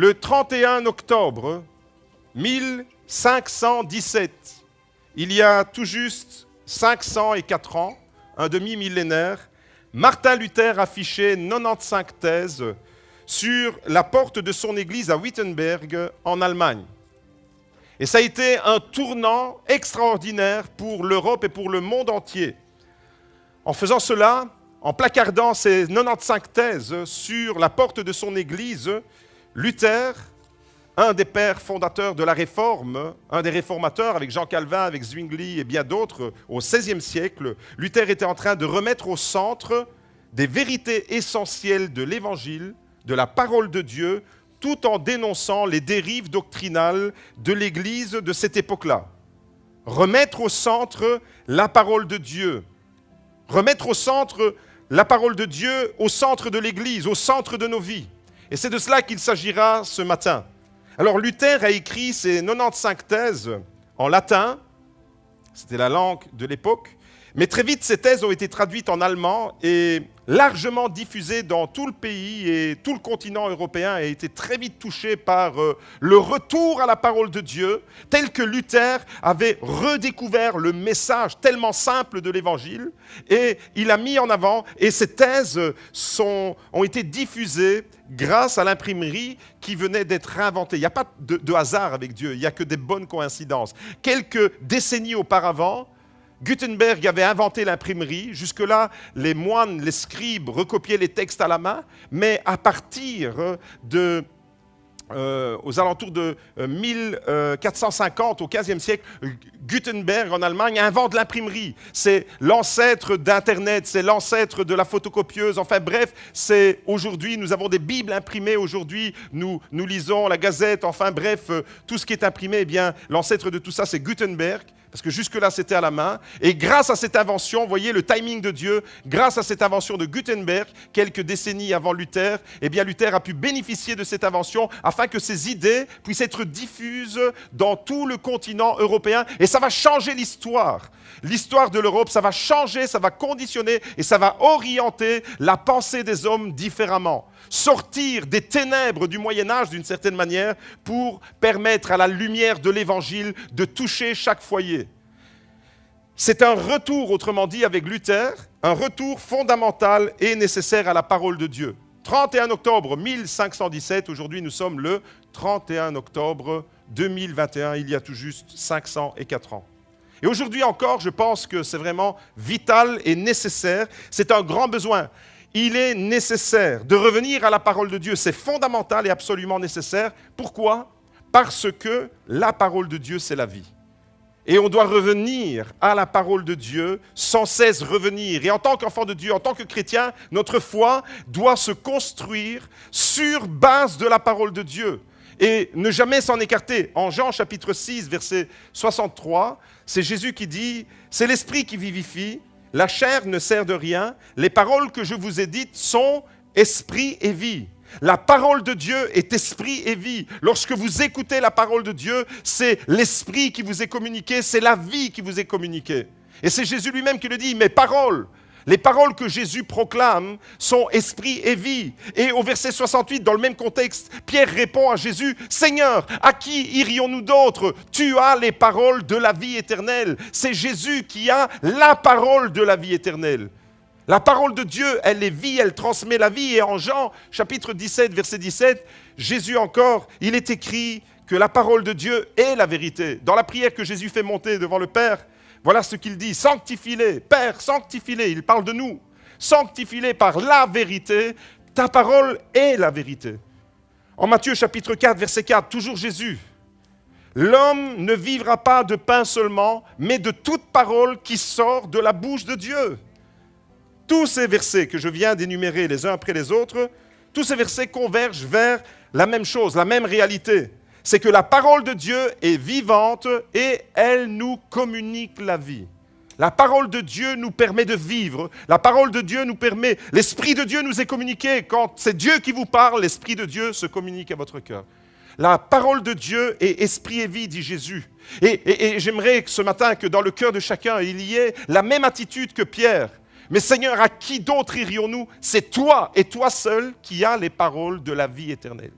le 31 octobre 1517, il y a tout juste 504 ans, un demi-millénaire, Martin Luther affichait 95 thèses sur la porte de son église à Wittenberg, en Allemagne. Et ça a été un tournant extraordinaire pour l'Europe et pour le monde entier. En faisant cela, en placardant ces 95 thèses sur la porte de son église, Luther, un des pères fondateurs de la Réforme, un des réformateurs avec Jean Calvin, avec Zwingli et bien d'autres au XVIe siècle, Luther était en train de remettre au centre des vérités essentielles de l'Évangile, de la parole de Dieu, tout en dénonçant les dérives doctrinales de l'Église de cette époque-là. Remettre au centre la parole de Dieu. Remettre au centre la parole de Dieu, au centre de l'Église, au centre de nos vies. Et c'est de cela qu'il s'agira ce matin. Alors Luther a écrit ses 95 thèses en latin, c'était la langue de l'époque, mais très vite ces thèses ont été traduites en allemand et largement diffusées dans tout le pays, et tout le continent européen a été très vite touché par le retour à la parole de Dieu, tel que Luther avait redécouvert le message tellement simple de l'Évangile, et il a mis en avant, et ces thèses ont été diffusées grâce à l'imprimerie qui venait d'être inventée. Il n'y a pas de hasard avec Dieu, il n'y a que des bonnes coïncidences. Quelques décennies auparavant, Gutenberg avait inventé l'imprimerie. Jusque-là, les moines, les scribes recopiaient les textes à la main, mais à partir aux alentours de 1450, au XVe siècle, Gutenberg, en Allemagne, invente l'imprimerie. C'est l'ancêtre d'Internet, c'est l'ancêtre de la photocopieuse. Enfin bref, aujourd'hui, nous avons des Bibles imprimées. Aujourd'hui, nous lisons la Gazette. Enfin bref, tout ce qui est imprimé, eh bien, l'ancêtre de tout ça, c'est Gutenberg. Parce que jusque-là, c'était à la main. Et grâce à cette invention, vous voyez le timing de Dieu, grâce à cette invention de Gutenberg, quelques décennies avant Luther, eh bien Luther a pu bénéficier de cette invention afin que ses idées puissent être diffuses dans tout le continent européen. Et ça va changer l'histoire. L'histoire de l'Europe, ça va changer, ça va conditionner et ça va orienter la pensée des hommes différemment. Sortir des ténèbres du Moyen-Âge d'une certaine manière pour permettre à la lumière de l'Évangile de toucher chaque foyer. C'est un retour, autrement dit, avec Luther, un retour fondamental et nécessaire à la parole de Dieu. 31 octobre 1517, aujourd'hui nous sommes le 31 octobre 2021, il y a tout juste 504 ans. Et aujourd'hui encore, je pense que c'est vraiment vital et nécessaire, c'est un grand besoin. Il est nécessaire de revenir à la parole de Dieu, c'est fondamental et absolument nécessaire. Pourquoi ? Parce que la parole de Dieu, c'est la vie. Et on doit revenir à la parole de Dieu, sans cesse revenir. Et en tant qu'enfant de Dieu, en tant que chrétien, notre foi doit se construire sur base de la parole de Dieu. Et ne jamais s'en écarter. En Jean chapitre 6, verset 63, c'est Jésus qui dit « C'est l'esprit qui vivifie, la chair ne sert de rien, les paroles que je vous ai dites sont esprit et vie. » La parole de Dieu est esprit et vie. Lorsque vous écoutez la parole de Dieu, c'est l'esprit qui vous est communiqué, c'est la vie qui vous est communiquée. Et c'est Jésus lui-même qui le dit, mes paroles, les paroles que Jésus proclame sont esprit et vie. Et au verset 68, dans le même contexte, Pierre répond à Jésus, Seigneur, à qui irions-nous d'autre ? Tu as les paroles de la vie éternelle. C'est Jésus qui a la parole de la vie éternelle. La parole de Dieu, elle est vie, elle transmet la vie. Et en Jean, chapitre 17, verset 17, Jésus encore, il est écrit que la parole de Dieu est la vérité. Dans la prière que Jésus fait monter devant le Père, voilà ce qu'il dit, sanctifie-les, Père, sanctifie-les, il parle de nous. Sanctifie-les par la vérité, ta parole est la vérité. En Matthieu, chapitre 4, verset 4, toujours Jésus. L'homme ne vivra pas de pain seulement, mais de toute parole qui sort de la bouche de Dieu. Tous ces versets que je viens d'énumérer les uns après les autres, tous ces versets convergent vers la même chose, la même réalité. C'est que la parole de Dieu est vivante et elle nous communique la vie. La parole de Dieu nous permet de vivre. La parole de Dieu nous permet... L'Esprit de Dieu nous est communiqué. Quand c'est Dieu qui vous parle, l'Esprit de Dieu se communique à votre cœur. La parole de Dieu est esprit et vie, dit Jésus. Et j'aimerais ce matin que dans le cœur de chacun, il y ait la même attitude que Pierre. Mais Seigneur, à qui d'autre irions-nous ? C'est toi et toi seul qui as les paroles de la vie éternelle.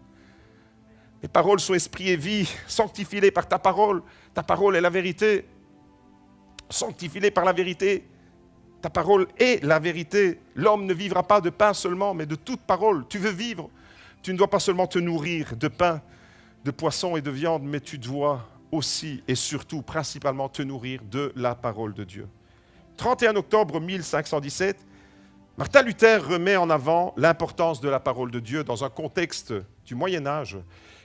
Les paroles sont esprit et vie. Sanctifie-les par ta parole. Ta parole est la vérité. Sanctifie-les par la vérité. Ta parole est la vérité. L'homme ne vivra pas de pain seulement, mais de toute parole. Tu veux vivre. Tu ne dois pas seulement te nourrir de pain, de poisson et de viande, mais tu dois aussi et surtout, principalement, te nourrir de la parole de Dieu. 31 octobre 1517, Martin Luther remet en avant l'importance de la parole de Dieu dans un contexte du Moyen-Âge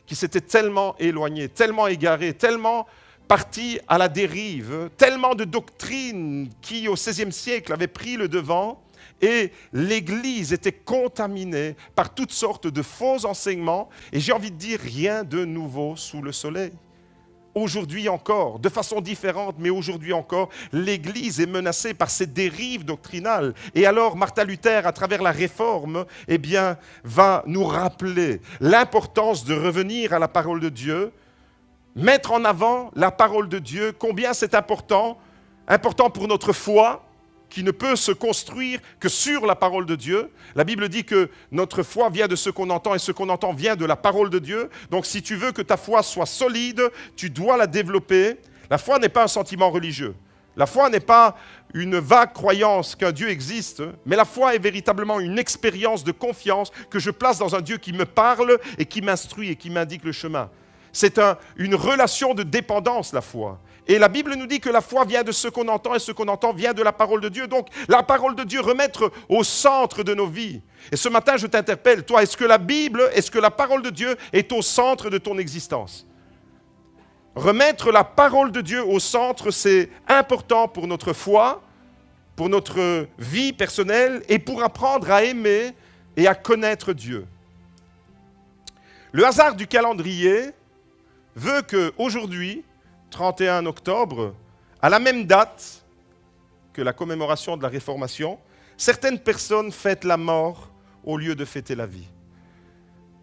qui s'était tellement éloigné, tellement égaré, tellement parti à la dérive, tellement de doctrines qui, au XVIe siècle, avaient pris le devant et l'Église était contaminée par toutes sortes de faux enseignements et j'ai envie de dire rien de nouveau sous le soleil. Aujourd'hui encore, de façon différente, mais aujourd'hui encore, l'Église est menacée par ces dérives doctrinales. Et alors, Martin Luther, à travers la Réforme, va nous rappeler l'importance de revenir à la parole de Dieu, mettre en avant la parole de Dieu, combien c'est important pour notre foi, qui ne peut se construire que sur la parole de Dieu. La Bible dit que notre foi vient de ce qu'on entend et ce qu'on entend vient de la parole de Dieu. Donc si tu veux que ta foi soit solide, tu dois la développer. La foi n'est pas un sentiment religieux. La foi n'est pas une vague croyance qu'un Dieu existe, mais la foi est véritablement une expérience de confiance que je place dans un Dieu qui me parle et qui m'instruit et qui m'indique le chemin. C'est une relation de dépendance, la foi. Et la Bible nous dit que la foi vient de ce qu'on entend et ce qu'on entend vient de la parole de Dieu. Donc, la parole de Dieu, remettre au centre de nos vies. Et ce matin, je t'interpelle, toi, est-ce que la Bible, est-ce que la parole de Dieu est au centre de ton existence? Remettre la parole de Dieu au centre, c'est important pour notre foi, pour notre vie personnelle et pour apprendre à aimer et à connaître Dieu. Le hasard du calendrier veut qu'aujourd'hui, 31 octobre, à la même date que la commémoration de la Réformation, certaines personnes fêtent la mort au lieu de fêter la vie.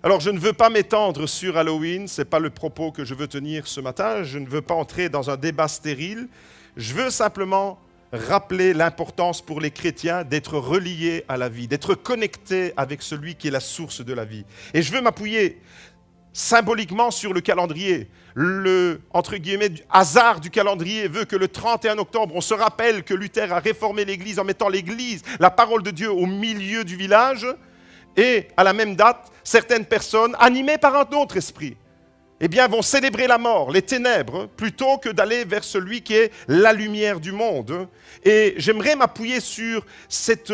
Alors, je ne veux pas m'étendre sur Halloween, ce n'est pas le propos que je veux tenir ce matin, je ne veux pas entrer dans un débat stérile, je veux simplement rappeler l'importance pour les chrétiens d'être reliés à la vie, d'être connectés avec celui qui est la source de la vie. Et je veux m'appuyer symboliquement sur le calendrier. Le, entre guillemets, hasard du calendrier veut que le 31 octobre, on se rappelle que Luther a réformé l'Église en mettant l'Église, la parole de Dieu, au milieu du village. Et à la même date, certaines personnes, animées par un autre esprit, vont célébrer la mort, les ténèbres, plutôt que d'aller vers celui qui est la lumière du monde. Et j'aimerais m'appuyer sur cette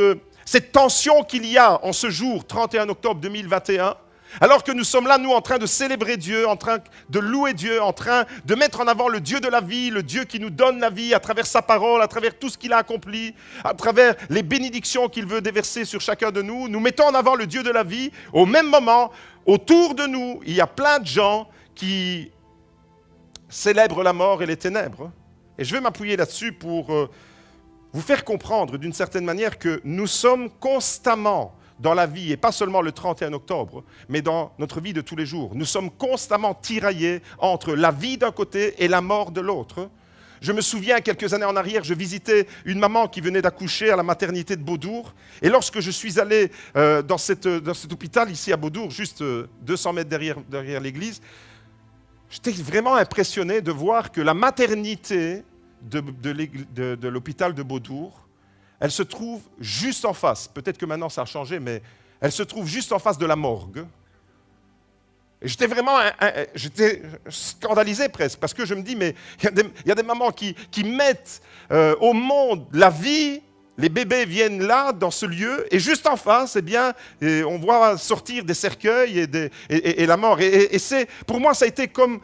tension qu'il y a en ce jour, 31 octobre 2021, alors que nous sommes là, nous, en train de célébrer Dieu, en train de louer Dieu, en train de mettre en avant le Dieu de la vie, le Dieu qui nous donne la vie à travers sa parole, à travers tout ce qu'il a accompli, à travers les bénédictions qu'il veut déverser sur chacun de nous. Nous mettons en avant le Dieu de la vie. Au même moment, autour de nous, il y a plein de gens qui célèbrent la mort et les ténèbres. Et je vais m'appuyer là-dessus pour vous faire comprendre d'une certaine manière que nous sommes constamment dans la vie, et pas seulement le 31 octobre, mais dans notre vie de tous les jours. Nous sommes constamment tiraillés entre la vie d'un côté et la mort de l'autre. Je me souviens, quelques années en arrière, je visitais une maman qui venait d'accoucher à la maternité de Beaudour. Et lorsque je suis allé dans cet hôpital ici à Beaudour, juste 200 mètres derrière l'église, j'étais vraiment impressionné de voir que la maternité de l'hôpital de Beaudour, elle se trouve juste en face, peut-être que maintenant ça a changé, mais elle se trouve juste en face de la morgue. Et j'étais scandalisé presque, parce que je me dis, mais il y a des mamans qui mettent au monde la vie, les bébés viennent là, dans ce lieu, et juste en face, on voit sortir des cercueils et la mort. Et pour moi, ça a été comme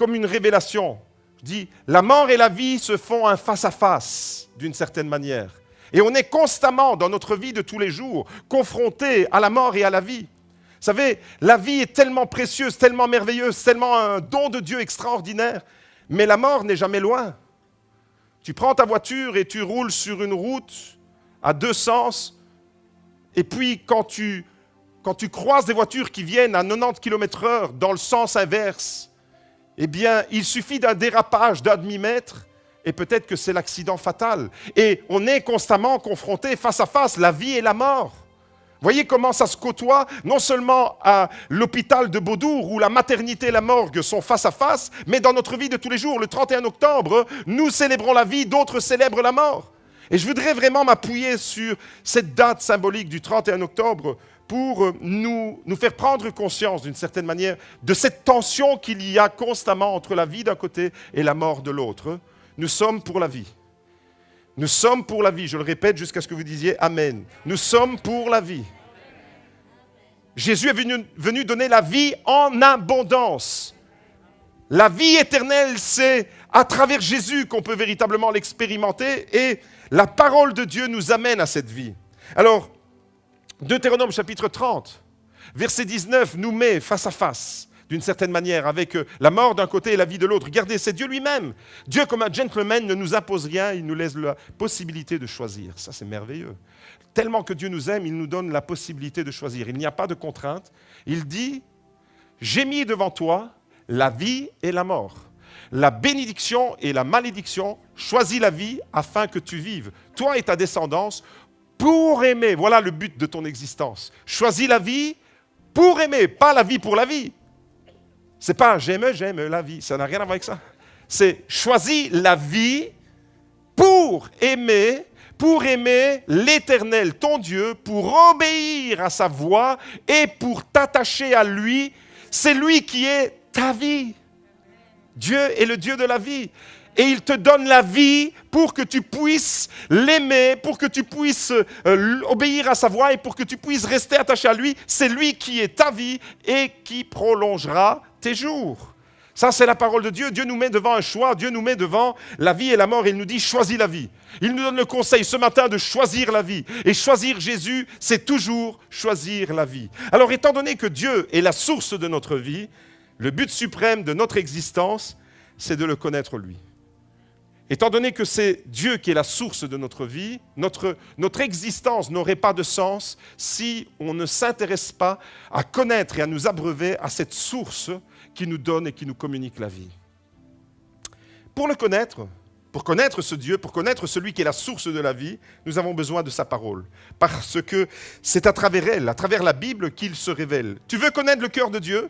une révélation. Je dis, la mort et la vie se font un face-à-face, d'une certaine manière. Et on est constamment, dans notre vie de tous les jours, confrontés à la mort et à la vie. Vous savez, la vie est tellement précieuse, tellement merveilleuse, tellement un don de Dieu extraordinaire, mais la mort n'est jamais loin. Tu prends ta voiture et tu roules sur une route à deux sens, et puis quand tu croises des voitures qui viennent à 90 km/h dans le sens inverse, il suffit d'un dérapage d'un demi-mètre, et peut-être que c'est l'accident fatal. Et on est constamment confronté face à face, la vie et la mort. Voyez comment ça se côtoie, non seulement à l'hôpital de Beaudour, où la maternité et la morgue sont face à face, mais dans notre vie de tous les jours. Le 31 octobre, nous célébrons la vie, d'autres célèbrent la mort. Et je voudrais vraiment m'appuyer sur cette date symbolique du 31 octobre pour nous faire prendre conscience, d'une certaine manière, de cette tension qu'il y a constamment entre la vie d'un côté et la mort de l'autre. Nous sommes pour la vie. Nous sommes pour la vie, je le répète jusqu'à ce que vous disiez Amen. Nous sommes pour la vie. Jésus est venu donner la vie en abondance. La vie éternelle, c'est à travers Jésus qu'on peut véritablement l'expérimenter et la parole de Dieu nous amène à cette vie. Alors, Deutéronome chapitre 30, verset 19 nous met face à face d'une certaine manière, avec la mort d'un côté et la vie de l'autre. Regardez, c'est Dieu lui-même. Dieu, comme un gentleman, ne nous impose rien, il nous laisse la possibilité de choisir. Ça, c'est merveilleux. Tellement que Dieu nous aime, il nous donne la possibilité de choisir. Il n'y a pas de contrainte. Il dit, j'ai mis devant toi la vie et la mort, la bénédiction et la malédiction. Choisis la vie afin que tu vives, toi et ta descendance, pour aimer. Voilà le but de ton existence. Choisis la vie pour aimer, pas la vie pour la vie. C'est pas j'aime la vie, ça n'a rien à voir avec ça. C'est choisis la vie pour aimer l'Éternel, ton Dieu, pour obéir à sa voix et pour t'attacher à lui. C'est lui qui est ta vie. Dieu est le Dieu de la vie. Et il te donne la vie pour que tu puisses l'aimer, pour que tu puisses obéir à sa voix et pour que tu puisses rester attaché à lui. C'est lui qui est ta vie et qui prolongera tes jours. Ça, c'est la parole de Dieu. Dieu nous met devant un choix. Dieu nous met devant la vie et la mort. Il nous dit, choisis la vie. Il nous donne le conseil ce matin de choisir la vie. Et choisir Jésus, c'est toujours choisir la vie. Alors, étant donné que Dieu est la source de notre vie, le but suprême de notre existence, c'est de le connaître lui. Étant donné que c'est Dieu qui est la source de notre vie, notre existence n'aurait pas de sens si on ne s'intéresse pas à connaître et à nous abreuver à cette source qui nous donne et qui nous communique la vie. Pour le connaître, pour connaître ce Dieu, pour connaître celui qui est la source de la vie, nous avons besoin de sa parole. Parce que c'est à travers elle, à travers la Bible, qu'il se révèle. Tu veux connaître le cœur de Dieu ?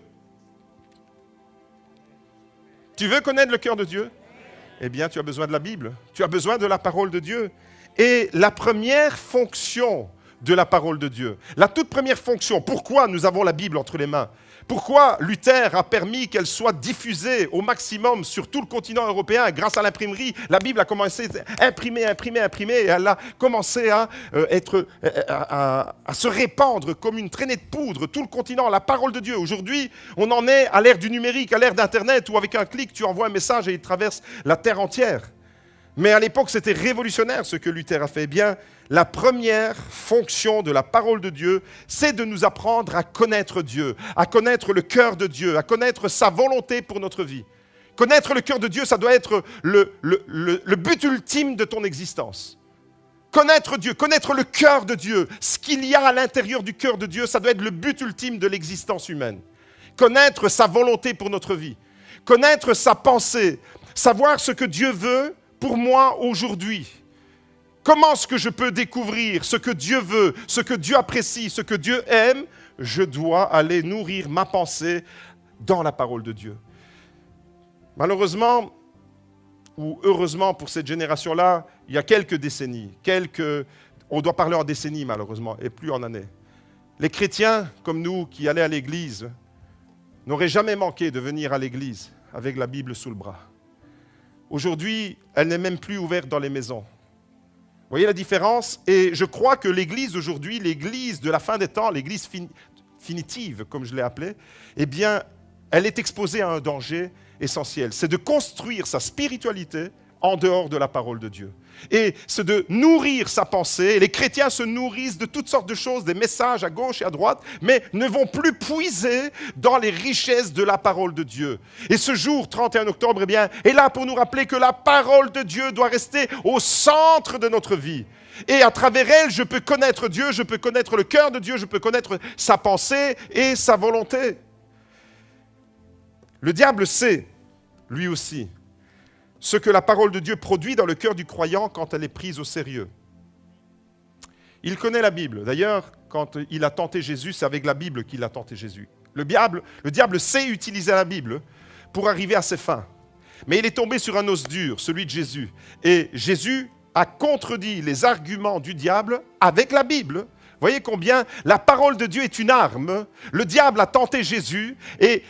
Tu veux connaître le cœur de Dieu ? Eh bien, tu as besoin de la Bible, tu as besoin de la parole de Dieu. Et la première fonction de la parole de Dieu, la toute première fonction, pourquoi nous avons la Bible entre les mains ? Pourquoi Luther a permis qu'elle soit diffusée au maximum sur tout le continent européen grâce à l'imprimerie? La Bible a commencé à imprimer, et elle a commencé à se répandre comme une traînée de poudre, tout le continent, la parole de Dieu. Aujourd'hui, on en est à l'ère du numérique, à l'ère d'Internet, où avec un clic, tu envoies un message et il traverse la terre entière. Mais à l'époque, c'était révolutionnaire ce que Luther a fait. Eh bien, la première fonction de la parole de Dieu, c'est de nous apprendre à connaître Dieu, à connaître le cœur de Dieu, à connaître sa volonté pour notre vie. Connaître le cœur de Dieu, ça doit être le but ultime de ton existence. Connaître Dieu, connaître le cœur de Dieu, ce qu'il y a à l'intérieur du cœur de Dieu, ça doit être le but ultime de l'existence humaine. Connaître sa volonté pour notre vie, connaître sa pensée, savoir ce que Dieu veut pour moi aujourd'hui. Comment est-ce que je peux découvrir ce que Dieu veut, ce que Dieu apprécie, ce que Dieu aime? Je dois aller nourrir ma pensée dans la parole de Dieu. Malheureusement, ou heureusement pour cette génération-là, il y a quelques décennies, on doit parler en décennies malheureusement, et plus en années. Les chrétiens comme nous qui allaient à l'église n'auraient jamais manqué de venir à l'église avec la Bible sous le bras. Aujourd'hui, elle n'est même plus ouverte dans les maisons. Vous voyez la différence? Et je crois que l'église aujourd'hui, l'église de la fin des temps, l'église finitive, comme je l'ai appelée, eh bien, elle est exposée à un danger essentiel. C'est de construire sa spiritualité en dehors de la parole de Dieu. Et c'est de nourrir sa pensée. Les chrétiens se nourrissent de toutes sortes de choses, des messages à gauche et à droite, mais ne vont plus puiser dans les richesses de la parole de Dieu. Et ce jour, 31 octobre, eh bien, est là pour nous rappeler que la parole de Dieu doit rester au centre de notre vie. Et à travers elle, je peux connaître Dieu, je peux connaître le cœur de Dieu, je peux connaître sa pensée et sa volonté. Le diable sait, lui aussi, ce que la parole de Dieu produit dans le cœur du croyant quand elle est prise au sérieux. Il connaît la Bible. D'ailleurs, quand il a tenté Jésus, c'est avec la Bible qu'il a tenté Jésus. Le diable sait utiliser la Bible pour arriver à ses fins. Mais il est tombé sur un os dur, celui de Jésus. Et Jésus a contredit les arguments du diable avec la Bible. Voyez combien la parole de Dieu est une arme. Le diable a tenté Jésus et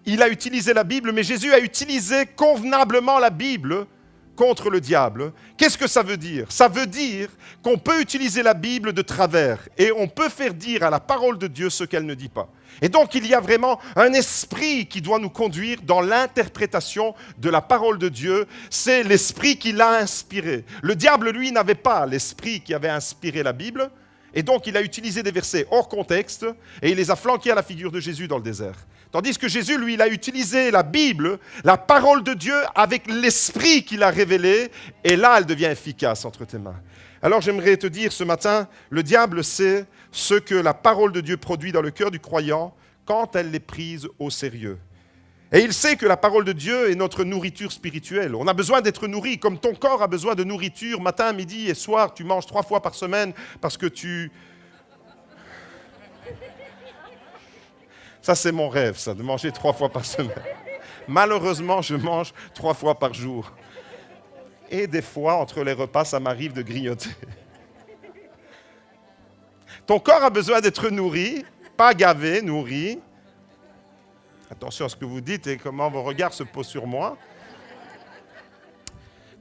il a utilisé la Bible, mais Jésus a utilisé convenablement la Bible contre le diable. Qu'est-ce que ça veut dire? Ça veut dire qu'on peut utiliser la Bible de travers et on peut faire dire à la parole de Dieu ce qu'elle ne dit pas. Et donc il y a vraiment un esprit qui doit nous conduire dans l'interprétation de la parole de Dieu. C'est l'esprit qui l'a inspiré. Le diable, lui, n'avait pas l'esprit qui avait inspiré la Bible. Et donc il a utilisé des versets hors contexte et il les a flanqués à la figure de Jésus dans le désert. Tandis que Jésus, lui, il a utilisé la Bible, la parole de Dieu, avec l'esprit qu'il a révélé, et là, elle devient efficace entre tes mains. Alors j'aimerais te dire ce matin, le diable sait ce que la parole de Dieu produit dans le cœur du croyant quand elle est prise au sérieux. Et il sait que la parole de Dieu est notre nourriture spirituelle. On a besoin d'être nourri, comme ton corps a besoin de nourriture, matin, midi et soir, tu manges 3 fois par semaine parce que tu... Ça, c'est mon rêve, ça, de manger 3 fois par semaine. Malheureusement, je mange 3 fois par jour. Et des fois, entre les repas, ça m'arrive de grignoter. Ton corps a besoin d'être nourri, pas gavé, nourri. Attention à ce que vous dites et comment vos regards se posent sur moi.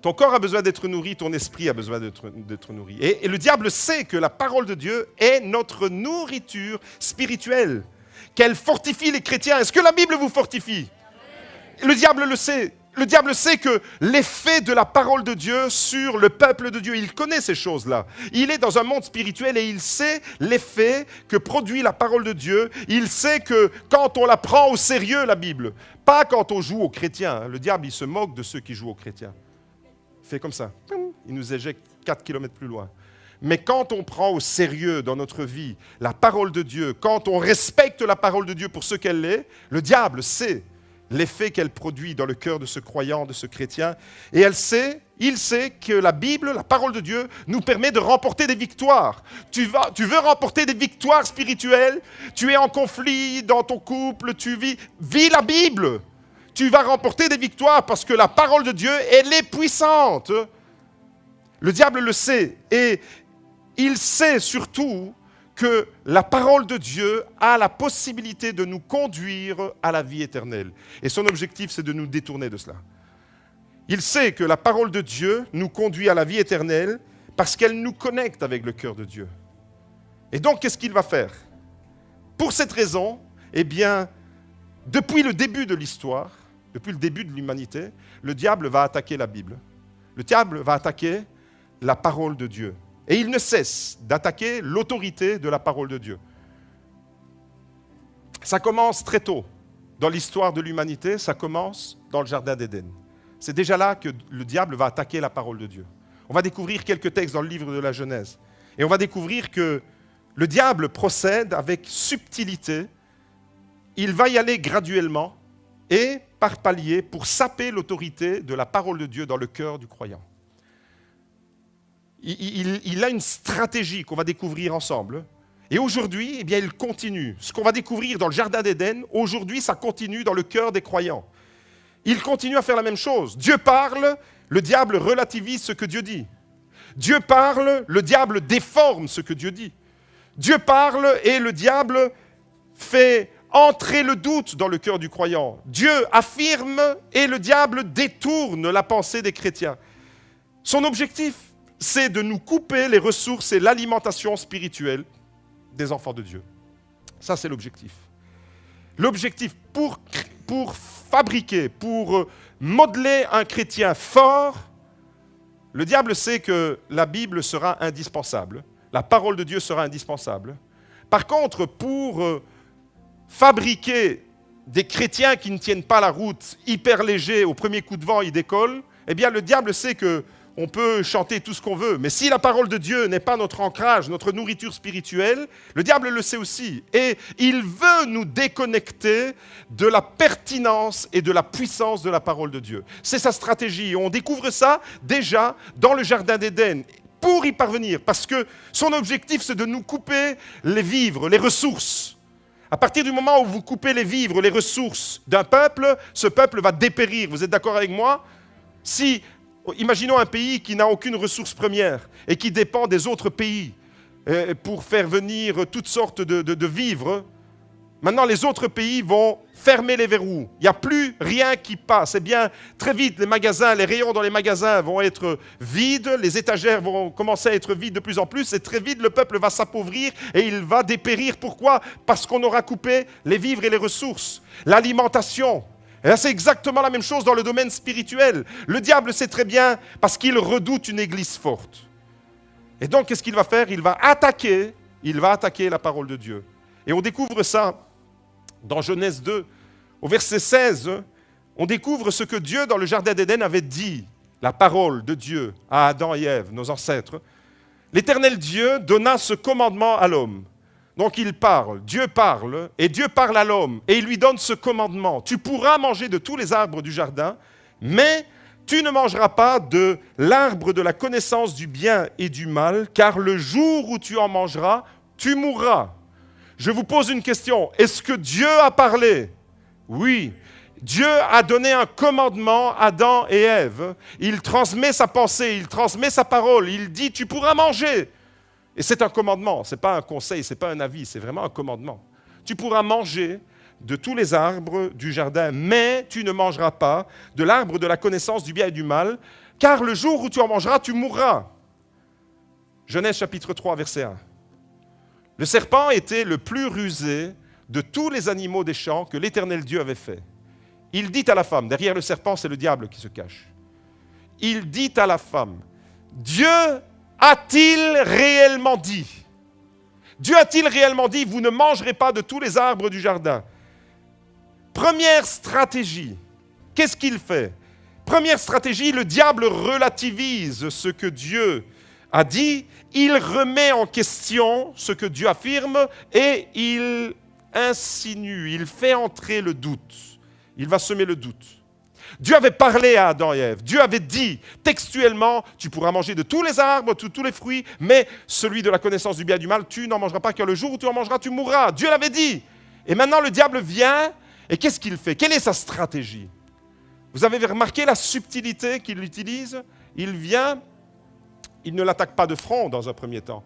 Ton corps a besoin d'être nourri, ton esprit a besoin d'être nourri. Et le diable sait que la parole de Dieu est notre nourriture spirituelle, qu'elle fortifie les chrétiens. Est-ce que la Bible vous fortifie? Le diable le sait. Le diable sait que l'effet de la parole de Dieu sur le peuple de Dieu, il connaît ces choses-là. Il est dans un monde spirituel et il sait l'effet que produit la parole de Dieu. Il sait que quand on la prend au sérieux, la Bible, pas quand on joue aux chrétiens. Le diable, il se moque de ceux qui jouent aux chrétiens. Il fait comme ça. Il nous éjecte 4 kilomètres plus loin. Mais quand on prend au sérieux dans notre vie la parole de Dieu, quand on respecte la parole de Dieu pour ce qu'elle est, le diable sait l'effet qu'elle produit dans le cœur de ce croyant, de ce chrétien. Et il sait que la Bible, la parole de Dieu, nous permet de remporter des victoires. Tu veux remporter des victoires spirituelles, tu es en conflit dans ton couple, vis la Bible. Tu vas remporter des victoires parce que la parole de Dieu, elle est puissante. Le diable le sait et il sait surtout que la parole de Dieu a la possibilité de nous conduire à la vie éternelle. Et son objectif, c'est de nous détourner de cela. Il sait que la parole de Dieu nous conduit à la vie éternelle parce qu'elle nous connecte avec le cœur de Dieu. Et donc, qu'est-ce qu'il va faire? Pour cette raison, eh bien, depuis le début de l'histoire, depuis le début de l'humanité, le diable va attaquer la Bible. Le diable va attaquer la parole de Dieu. Et il ne cesse d'attaquer l'autorité de la parole de Dieu. Ça commence très tôt. Dans l'histoire de l'humanité, ça commence dans le Jardin d'Éden. C'est déjà là que le diable va attaquer la parole de Dieu. On va découvrir quelques textes dans le livre de la Genèse. Et on va découvrir que le diable procède avec subtilité. Il va y aller graduellement et par paliers pour saper l'autorité de la parole de Dieu dans le cœur du croyant. Il a une stratégie qu'on va découvrir ensemble. Et aujourd'hui, eh bien, il continue. Ce qu'on va découvrir dans le Jardin d'Éden, aujourd'hui, ça continue dans le cœur des croyants. Il continue à faire la même chose. Dieu parle, le diable relativise ce que Dieu dit. Dieu parle, le diable déforme ce que Dieu dit. Dieu parle et le diable fait entrer le doute dans le cœur du croyant. Dieu affirme et le diable détourne la pensée des chrétiens. Son objectif, c'est de nous couper les ressources et l'alimentation spirituelle des enfants de Dieu. Ça, c'est l'objectif. L'objectif pour fabriquer, pour modeler un chrétien fort, le diable sait que la Bible sera indispensable, la parole de Dieu sera indispensable. Par contre, pour fabriquer des chrétiens qui ne tiennent pas la route, hyper légers, au premier coup de vent, ils décollent, eh bien, le diable sait que on peut chanter tout ce qu'on veut, mais si la parole de Dieu n'est pas notre ancrage, notre nourriture spirituelle, le diable le sait aussi. Et il veut nous déconnecter de la pertinence et de la puissance de la parole de Dieu. C'est sa stratégie. On découvre ça déjà dans le Jardin d'Éden. pour y parvenir, parce que son objectif, c'est de nous couper les vivres, les ressources. À partir du moment où vous coupez les vivres, les ressources d'un peuple, ce peuple va dépérir. Vous êtes d'accord avec moi? Si, imaginons un pays qui n'a aucune ressource première et qui dépend des autres pays pour faire venir toutes sortes de vivres. Maintenant, les autres pays vont fermer les verrous. Il n'y a plus rien qui passe. Eh bien, très vite, les magasins, les rayons dans les magasins vont être vides, les étagères vont commencer à être vides de plus en plus, et très vite, le peuple va s'appauvrir et il va dépérir. Pourquoi? Parce qu'on aura coupé les vivres et les ressources. L'alimentation. Et là, c'est exactement la même chose dans le domaine spirituel. Le diable sait très bien, parce qu'il redoute une église forte. Et donc, qu'est-ce qu'il va faire? Il va attaquer la parole de Dieu. Et on découvre ça dans Genèse 2, au verset 16, on découvre ce que Dieu, dans le jardin d'Éden, avait dit, la parole de Dieu à Adam et Ève, nos ancêtres. L'Éternel Dieu donna ce commandement à l'homme. Donc il parle, Dieu parle, et Dieu parle à l'homme, et il lui donne ce commandement. Tu pourras manger de tous les arbres du jardin, mais tu ne mangeras pas de l'arbre de la connaissance du bien et du mal, car le jour où tu en mangeras, tu mourras. Je vous pose une question. Est-ce que Dieu a parlé? Oui. Dieu a donné un commandement à Adam et Ève. Il transmet sa pensée, il transmet sa parole. Il dit, tu pourras manger. Et c'est un commandement, ce n'est pas un conseil, ce n'est pas un avis, c'est vraiment un commandement. Tu pourras manger de tous les arbres du jardin, mais tu ne mangeras pas de l'arbre de la connaissance du bien et du mal, car le jour où tu en mangeras, tu mourras. Genèse chapitre 3, verset 1. Le serpent était le plus rusé de tous les animaux des champs que l'Éternel Dieu avait fait. Il dit à la femme, derrière le serpent, c'est le diable qui se cache. Il dit à la femme, Dieu a-t-il réellement dit? Dieu a-t-il réellement dit, vous ne mangerez pas de tous les arbres du jardin? Première stratégie, qu'est-ce qu'il fait? Première stratégie, le diable relativise ce que Dieu a dit, il remet en question ce que Dieu affirme et il insinue, il fait entrer le doute. Il va semer le doute. Dieu avait parlé à Adam et Ève. Dieu avait dit textuellement, tu pourras manger de tous les arbres, tous les fruits, mais celui de la connaissance du bien et du mal, tu n'en mangeras pas, car le jour où tu en mangeras, tu mourras. Dieu l'avait dit. Et maintenant, le diable vient, et qu'est-ce qu'il fait? Quelle est sa stratégie? Vous avez remarqué la subtilité qu'il utilise? Il vient, il ne l'attaque pas de front dans un premier temps.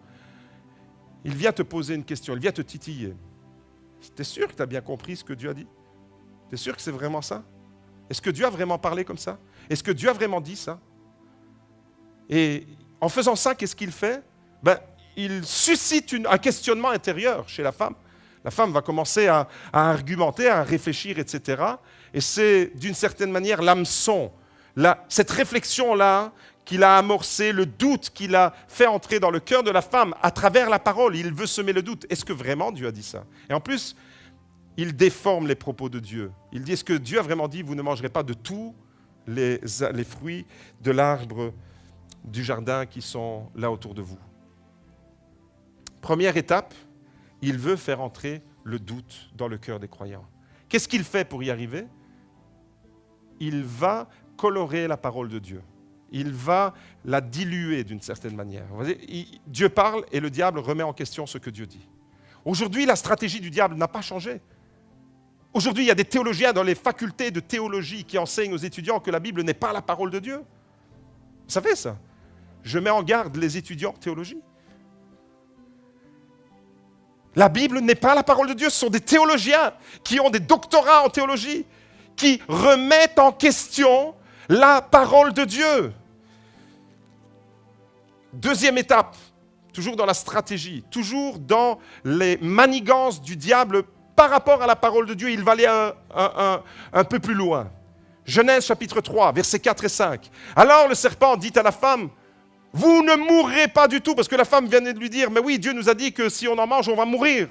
Il vient te poser une question, il vient te titiller. T'es sûr que tu as bien compris ce que Dieu a dit? T'es sûr que c'est vraiment ça? Est-ce que Dieu a vraiment parlé comme ça? Est-ce que Dieu a vraiment dit ça? Et en faisant ça, qu'est-ce qu'il fait? Il suscite un questionnement intérieur chez la femme. La femme va commencer à argumenter, à réfléchir, etc. Et c'est d'une certaine manière l'hameçon, cette réflexion-là qu'il a amorcé, le doute qu'il a fait entrer dans le cœur de la femme à travers la parole. Il veut semer le doute. Est-ce que vraiment Dieu a dit ça? Et en plus, il déforme les propos de Dieu. Il dit, est-ce que Dieu a vraiment dit, vous ne mangerez pas de tous les fruits de l'arbre du jardin qui sont là autour de vous? Première étape, il veut faire entrer le doute dans le cœur des croyants. Qu'est-ce qu'il fait pour y arriver? Il va colorer la parole de Dieu. Il va la diluer d'une certaine manière. Dieu parle et le diable remet en question ce que Dieu dit. Aujourd'hui, la stratégie du diable n'a pas changé. Aujourd'hui, il y a des théologiens dans les facultés de théologie qui enseignent aux étudiants que la Bible n'est pas la parole de Dieu. Vous savez ça? Je mets en garde les étudiants en théologie. La Bible n'est pas la parole de Dieu. Ce sont des théologiens qui ont des doctorats en théologie, qui remettent en question la parole de Dieu. Deuxième étape, toujours dans la stratégie, toujours dans les manigances du diable par rapport à la parole de Dieu, il va aller un peu plus loin. Genèse chapitre 3, versets 4 et 5. Alors le serpent dit à la femme, vous ne mourrez pas du tout, parce que la femme vient de lui dire, mais oui, Dieu nous a dit que si on en mange, on va mourir.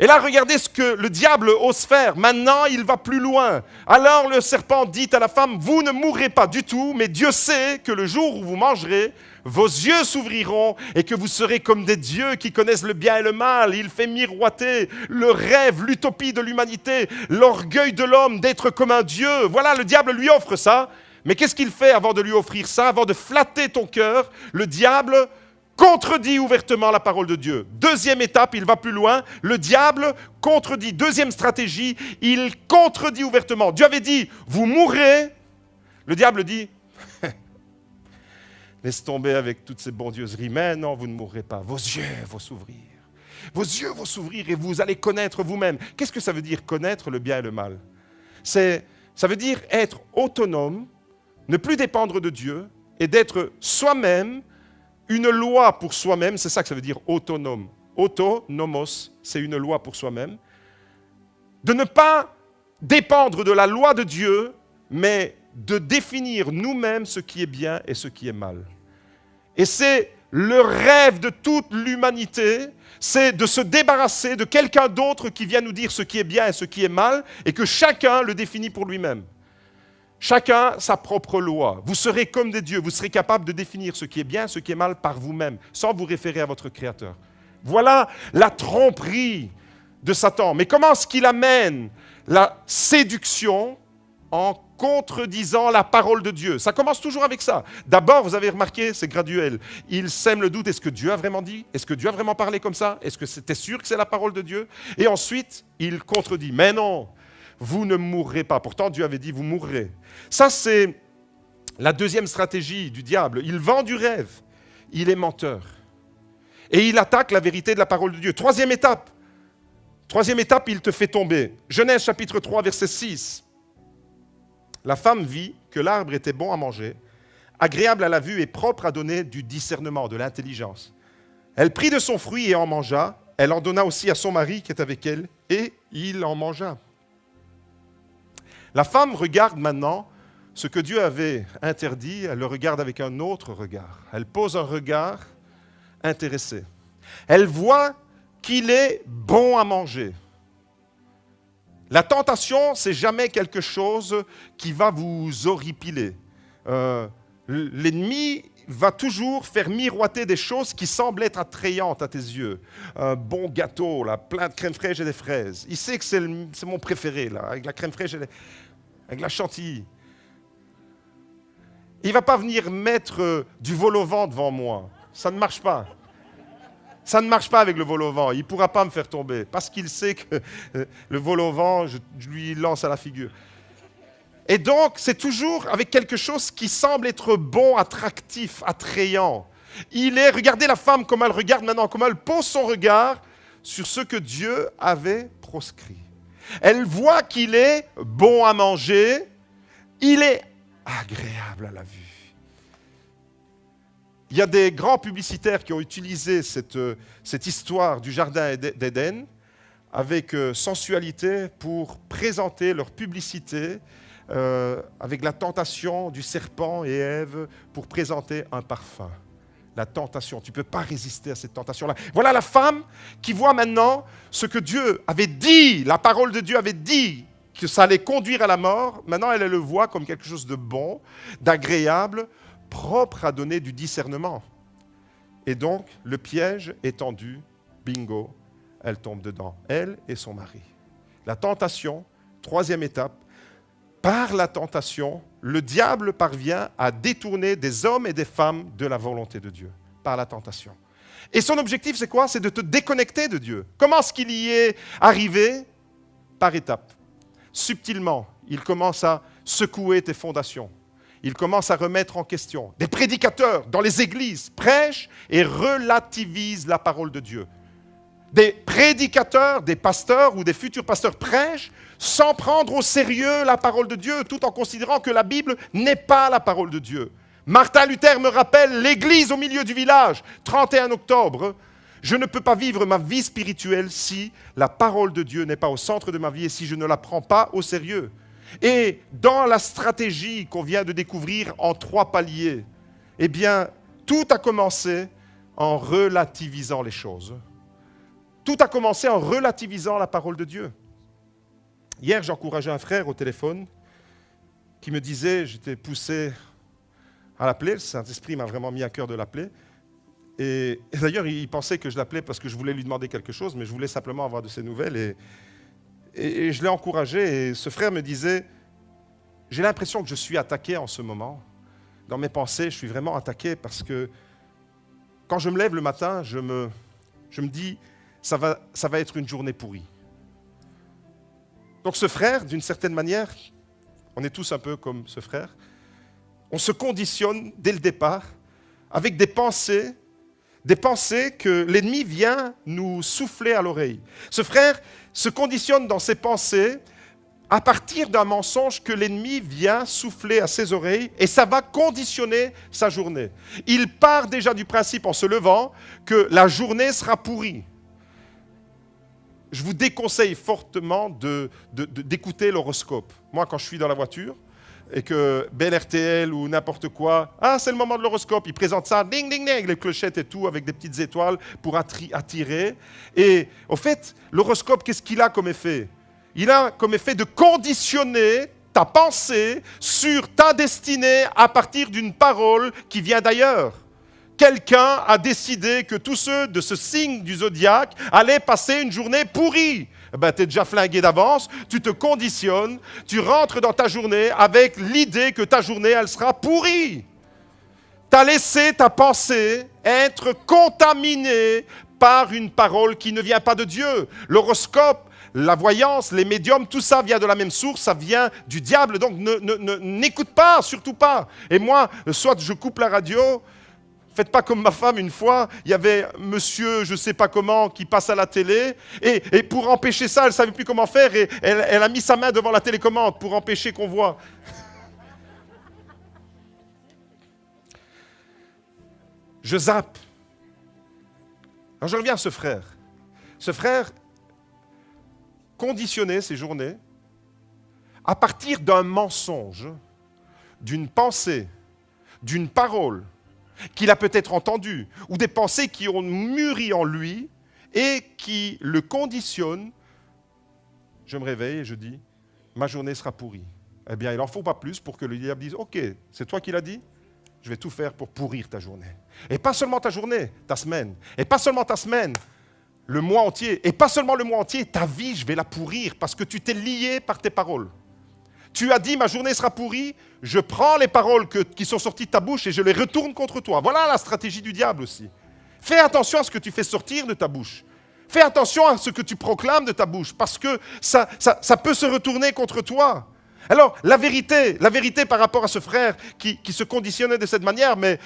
Et là, regardez ce que le diable ose faire. Maintenant, il va plus loin. Alors le serpent dit à la femme, vous ne mourrez pas du tout, mais Dieu sait que le jour où vous mangerez, vos yeux s'ouvriront et que vous serez comme des dieux qui connaissent le bien et le mal. Il fait miroiter le rêve, l'utopie de l'humanité, l'orgueil de l'homme d'être comme un dieu. Voilà, le diable lui offre ça. Mais qu'est-ce qu'il fait avant de lui offrir ça, avant de flatter ton cœur? Le diable contredit ouvertement la parole de Dieu. Deuxième étape, il va plus loin. Le diable contredit. Deuxième stratégie, il contredit ouvertement. Dieu avait dit, vous mourrez. Le diable dit, laisse tomber avec toutes ces bondieuseries. Mais non, vous ne mourrez pas. Vos yeux vont s'ouvrir. Vos yeux vont s'ouvrir et vous allez connaître vous-même. Qu'est-ce que ça veut dire connaître le bien et le mal? Ça veut dire être autonome, ne plus dépendre de Dieu et d'être soi-même une loi pour soi-même. C'est ça que ça veut dire autonome. Autonomos, c'est une loi pour soi-même. De ne pas dépendre de la loi de Dieu, mais de définir nous-mêmes ce qui est bien et ce qui est mal. Et c'est le rêve de toute l'humanité, c'est de se débarrasser de quelqu'un d'autre qui vient nous dire ce qui est bien et ce qui est mal, et que chacun le définit pour lui-même. Chacun sa propre loi. Vous serez comme des dieux, vous serez capable de définir ce qui est bien et ce qui est mal par vous-même, sans vous référer à votre Créateur. Voilà la tromperie de Satan. Mais comment est-ce qu'il amène la séduction en contredisant la parole de Dieu? Ça commence toujours avec ça. D'abord, vous avez remarqué, c'est graduel. Il sème le doute. Est-ce que Dieu a vraiment dit? Est-ce que Dieu a vraiment parlé comme ça? Est-ce que c'était sûr que c'est la parole de Dieu? Et ensuite, il contredit. Mais non, vous ne mourrez pas. Pourtant, Dieu avait dit, vous mourrez. Ça, c'est la deuxième stratégie du diable. Il vend du rêve. Il est menteur. Et il attaque la vérité de la parole de Dieu. Troisième étape, il te fait tomber. Genèse chapitre 3, verset 6. La femme vit que l'arbre était bon à manger, agréable à la vue et propre à donner du discernement, de l'intelligence. Elle prit de son fruit et en mangea. Elle en donna aussi à son mari qui est avec elle, et il en mangea. La femme regarde maintenant ce que Dieu avait interdit, elle le regarde avec un autre regard. Elle pose un regard intéressé. Elle voit qu'il est bon à manger. La tentation, c'est jamais quelque chose qui va vous horripiler. L'ennemi va toujours faire miroiter des choses qui semblent être attrayantes à tes yeux. Un bon gâteau, là, plein de crème fraîche et des fraises. Il sait que c'est mon préféré, là, avec la crème fraîche et avec la chantilly. Il ne va pas venir mettre du vol-au-vent devant moi. Ça ne marche pas. Ça ne marche pas avec le vol-au-vent. Il ne pourra pas me faire tomber parce qu'il sait que le vol-au-vent, je lui lance à la figure. Et donc, c'est toujours avec quelque chose qui semble être bon, attractif, attrayant. Regardez la femme comme elle regarde maintenant, comme elle pose son regard sur ce que Dieu avait proscrit. Elle voit qu'il est bon à manger, il est agréable à la vue. Il y a des grands publicitaires qui ont utilisé cette histoire du jardin d'Éden avec sensualité pour présenter leur publicité avec la tentation du serpent et Ève pour présenter un parfum. La tentation, tu ne peux pas résister à cette tentation-là. Voilà la femme qui voit maintenant ce que Dieu avait dit, la parole de Dieu avait dit que ça allait conduire à la mort. Maintenant, elle le voit comme quelque chose de bon, d'agréable, propre à donner du discernement. Et donc, le piège est tendu, bingo, elle tombe dedans, elle et son mari. La tentation, troisième étape, par la tentation, le diable parvient à détourner des hommes et des femmes de la volonté de Dieu, par la tentation. Et son objectif, c'est quoi? C'est de te déconnecter de Dieu. Comment est-ce qu'il y est arrivé? Par étapes. Subtilement, il commence à secouer tes fondations. Il commence à remettre en question. Des prédicateurs dans les églises prêchent et relativisent la parole de Dieu. Des prédicateurs, des pasteurs ou des futurs pasteurs prêchent sans prendre au sérieux la parole de Dieu, tout en considérant que la Bible n'est pas la parole de Dieu. Martin Luther me rappelle l'église au milieu du village, 31 octobre. Je ne peux pas vivre ma vie spirituelle si la parole de Dieu n'est pas au centre de ma vie et si je ne la prends pas au sérieux. Et dans la stratégie qu'on vient de découvrir en 3 paliers, eh bien, tout a commencé en relativisant les choses. Tout a commencé en relativisant la parole de Dieu. Hier, j'encourageais un frère au téléphone qui me disait, j'étais poussé à l'appeler, le Saint-Esprit m'a vraiment mis à cœur de l'appeler. Et d'ailleurs, il pensait que je l'appelais parce que je voulais lui demander quelque chose, mais je voulais simplement avoir de ses nouvelles. Et je l'ai encouragé et ce frère me disait, j'ai l'impression que je suis attaqué en ce moment. Dans mes pensées, je suis vraiment attaqué parce que quand je me lève le matin, je me dis, ça va être une journée pourrie. Donc ce frère, d'une certaine manière, on est tous un peu comme ce frère, on se conditionne dès le départ avec des pensées que l'ennemi vient nous souffler à l'oreille. Ce frère se conditionne dans ses pensées à partir d'un mensonge que l'ennemi vient souffler à ses oreilles et ça va conditionner sa journée. Il part déjà du principe en se levant que la journée sera pourrie. Je vous déconseille fortement d'écouter l'horoscope. Moi, quand je suis dans la voiture et que Bel RTL ou n'importe quoi, c'est le moment de l'horoscope, ils présentent ça, ding, ding, ding, avec les clochettes et tout, avec des petites étoiles pour attirer. Et au fait, l'horoscope, qu'est-ce qu'il a comme effet ? Il a comme effet de conditionner ta pensée sur ta destinée à partir d'une parole qui vient d'ailleurs. Quelqu'un a décidé que tous ceux de ce signe du zodiaque allaient passer une journée pourrie. Tu es déjà flingué d'avance, tu te conditionnes, tu rentres dans ta journée avec l'idée que ta journée, elle sera pourrie. Tu as laissé ta pensée être contaminée par une parole qui ne vient pas de Dieu. L'horoscope, la voyance, les médiums, tout ça vient de la même source, ça vient du diable. Donc n'écoute pas, surtout pas. Et moi, soit je coupe la radio. Faites pas comme ma femme, une fois, il y avait monsieur, je ne sais pas comment, qui passe à la télé, et pour empêcher ça, elle ne savait plus comment faire, et elle a mis sa main devant la télécommande pour empêcher qu'on voit. Je zappe. Alors je reviens à ce frère. Ce frère conditionnait ses journées à partir d'un mensonge, d'une pensée, d'une parole, qu'il a peut-être entendu, ou des pensées qui ont mûri en lui et qui le conditionnent. Je me réveille et je dis, ma journée sera pourrie. Eh bien, il n'en faut pas plus pour que le diable dise, ok, c'est toi qui l'as dit, je vais tout faire pour pourrir ta journée. Et pas seulement ta journée, ta semaine. Et pas seulement ta semaine, le mois entier. Et pas seulement le mois entier, ta vie, je vais la pourrir parce que tu t'es lié par tes paroles. Tu as dit, ma journée sera pourrie, je prends les paroles qui sont sorties de ta bouche et je les retourne contre toi. Voilà la stratégie du diable aussi. Fais attention à ce que tu fais sortir de ta bouche. Fais attention à ce que tu proclames de ta bouche, parce que ça peut se retourner contre toi. Alors, la vérité par rapport à ce frère qui se conditionnait de cette manière, mais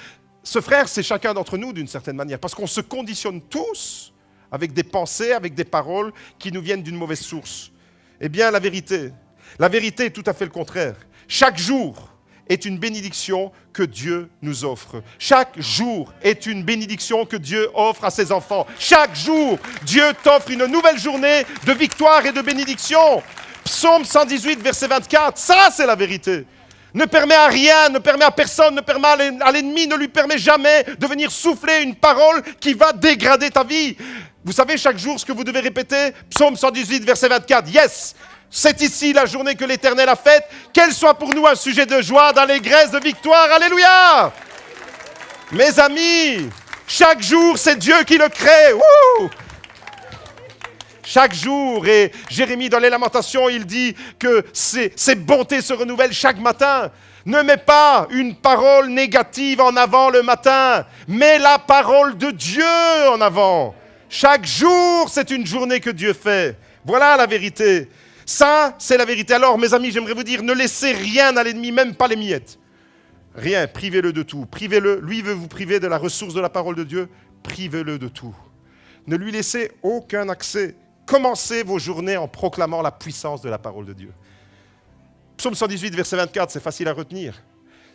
ce frère, c'est chacun d'entre nous d'une certaine manière, parce qu'on se conditionne tous avec des pensées, avec des paroles qui nous viennent d'une mauvaise source. Eh bien, la vérité est tout à fait le contraire. Chaque jour est une bénédiction que Dieu nous offre. Chaque jour est une bénédiction que Dieu offre à ses enfants. Chaque jour, Dieu t'offre une nouvelle journée de victoire et de bénédiction. Psaume 118, verset 24, ça c'est la vérité. Ne permet à rien, ne permet à personne, ne permet à l'ennemi, ne lui permet jamais de venir souffler une parole qui va dégrader ta vie. Vous savez chaque jour ce que vous devez répéter? Psaume 118, verset 24, yes! C'est ici la journée que l'Éternel a faite, qu'elle soit pour nous un sujet de joie, d'allégresse, de victoire. Alléluia! Mes amis, chaque jour, c'est Dieu qui le crée. Wouh! Chaque jour, et Jérémie dans les Lamentations, il dit que ses bontés se renouvellent chaque matin. Ne mets pas une parole négative en avant le matin, mets la parole de Dieu en avant. Chaque jour, c'est une journée que Dieu fait. Voilà la vérité. Ça, c'est la vérité. Alors, mes amis, j'aimerais vous dire, ne laissez rien à l'ennemi, même pas les miettes. Rien, privez-le de tout. Privez-le. Lui veut vous priver de la ressource de la parole de Dieu. Privez-le de tout. Ne lui laissez aucun accès. Commencez vos journées en proclamant la puissance de la parole de Dieu. Psaume 118, verset 24, c'est facile à retenir.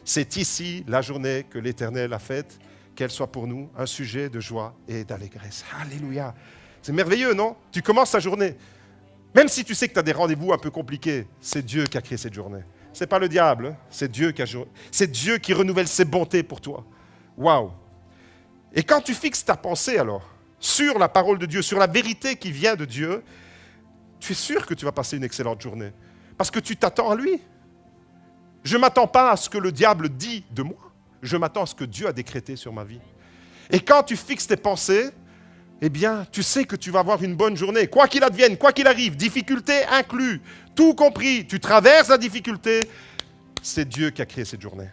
C'est ici la journée que l'Éternel a faite, qu'elle soit pour nous un sujet de joie et d'allégresse. Alléluia. C'est merveilleux, non? Tu commences ta journée. Même si tu sais que tu as des rendez-vous un peu compliqués, c'est Dieu qui a créé cette journée. Ce n'est pas le diable, hein? C'est Dieu qui renouvelle ses bontés pour toi. Waouh! Et quand tu fixes ta pensée alors sur la parole de Dieu, sur la vérité qui vient de Dieu, tu es sûr que tu vas passer une excellente journée. Parce que tu t'attends à lui. Je ne m'attends pas à ce que le diable dit de moi. Je m'attends à ce que Dieu a décrété sur ma vie. Et quand tu fixes tes pensées, eh bien, tu sais que tu vas avoir une bonne journée. Quoi qu'il advienne, quoi qu'il arrive, difficulté inclus, tout compris, tu traverses la difficulté, C'est Dieu qui a créé cette journée.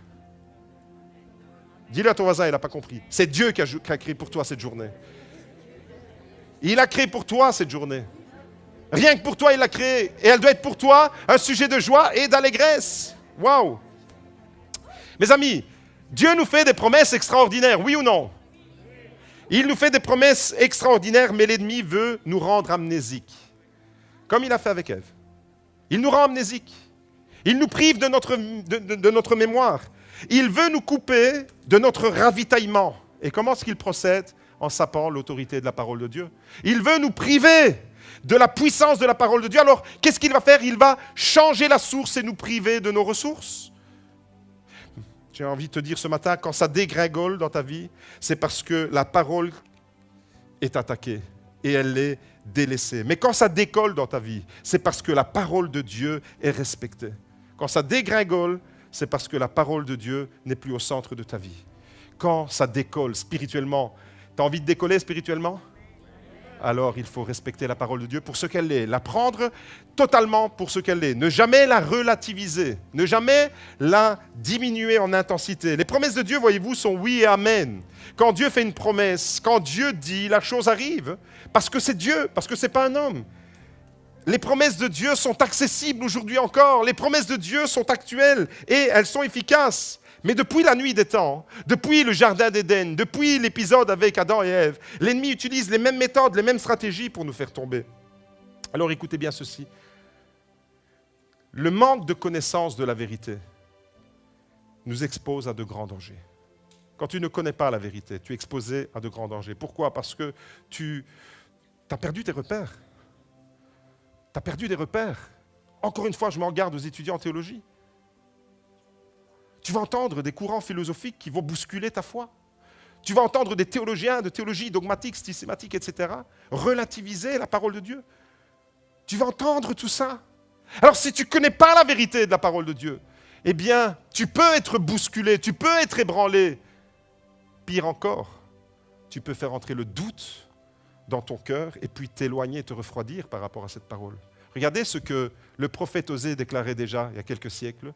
Dis-le à ton voisin, il n'a pas compris. C'est Dieu qui a créé pour toi cette journée. Il a créé pour toi cette journée. Rien que pour toi, il l'a créée. Et elle doit être pour toi un sujet de joie et d'allégresse. Waouh! Mes amis, Dieu nous fait des promesses extraordinaires, oui ou non? Il nous fait des promesses extraordinaires, mais l'ennemi veut nous rendre amnésiques. Comme il a fait avec Ève. Il nous rend amnésiques. Il nous prive de notre mémoire. Il veut nous couper de notre ravitaillement. Et comment est-ce qu'il procède? En sapant l'autorité de la parole de Dieu. Il veut nous priver de la puissance de la parole de Dieu. Alors, qu'est-ce qu'il va faire? Il va changer la source et nous priver de nos ressources. J'ai envie de te dire ce matin, quand ça dégringole dans ta vie, c'est parce que la parole est attaquée et elle est délaissée. Mais quand ça décolle dans ta vie, c'est parce que la parole de Dieu est respectée. Quand ça dégringole, c'est parce que la parole de Dieu n'est plus au centre de ta vie. Quand ça décolle spirituellement, tu as envie de décoller spirituellement? Alors il faut respecter la parole de Dieu pour ce qu'elle est, la prendre totalement pour ce qu'elle est, ne jamais la relativiser, ne jamais la diminuer en intensité. Les promesses de Dieu, voyez-vous, sont oui et amen. Quand Dieu fait une promesse, quand Dieu dit, la chose arrive, parce que c'est Dieu, parce que ce n'est pas un homme. Les promesses de Dieu sont accessibles aujourd'hui encore, les promesses de Dieu sont actuelles et elles sont efficaces. Mais depuis la nuit des temps, depuis le jardin d'Éden, depuis l'épisode avec Adam et Ève, l'ennemi utilise les mêmes méthodes, les mêmes stratégies pour nous faire tomber. Alors écoutez bien ceci. Le manque de connaissance de la vérité nous expose à de grands dangers. Quand tu ne connais pas la vérité, tu es exposé à de grands dangers. Pourquoi? Parce que tu as perdu tes repères. Tu as perdu des repères. Encore une fois, je m'en garde aux étudiants en théologie. Tu vas entendre des courants philosophiques qui vont bousculer ta foi. Tu vas entendre des théologiens de théologie dogmatique, systématique, etc. relativiser la parole de Dieu. Tu vas entendre tout ça. Alors si tu ne connais pas la vérité de la parole de Dieu, eh bien, tu peux être bousculé, tu peux être ébranlé. Pire encore, tu peux faire entrer le doute dans ton cœur et puis t'éloigner, te refroidir par rapport à cette parole. Regardez ce que le prophète Osée déclarait déjà il y a quelques siècles.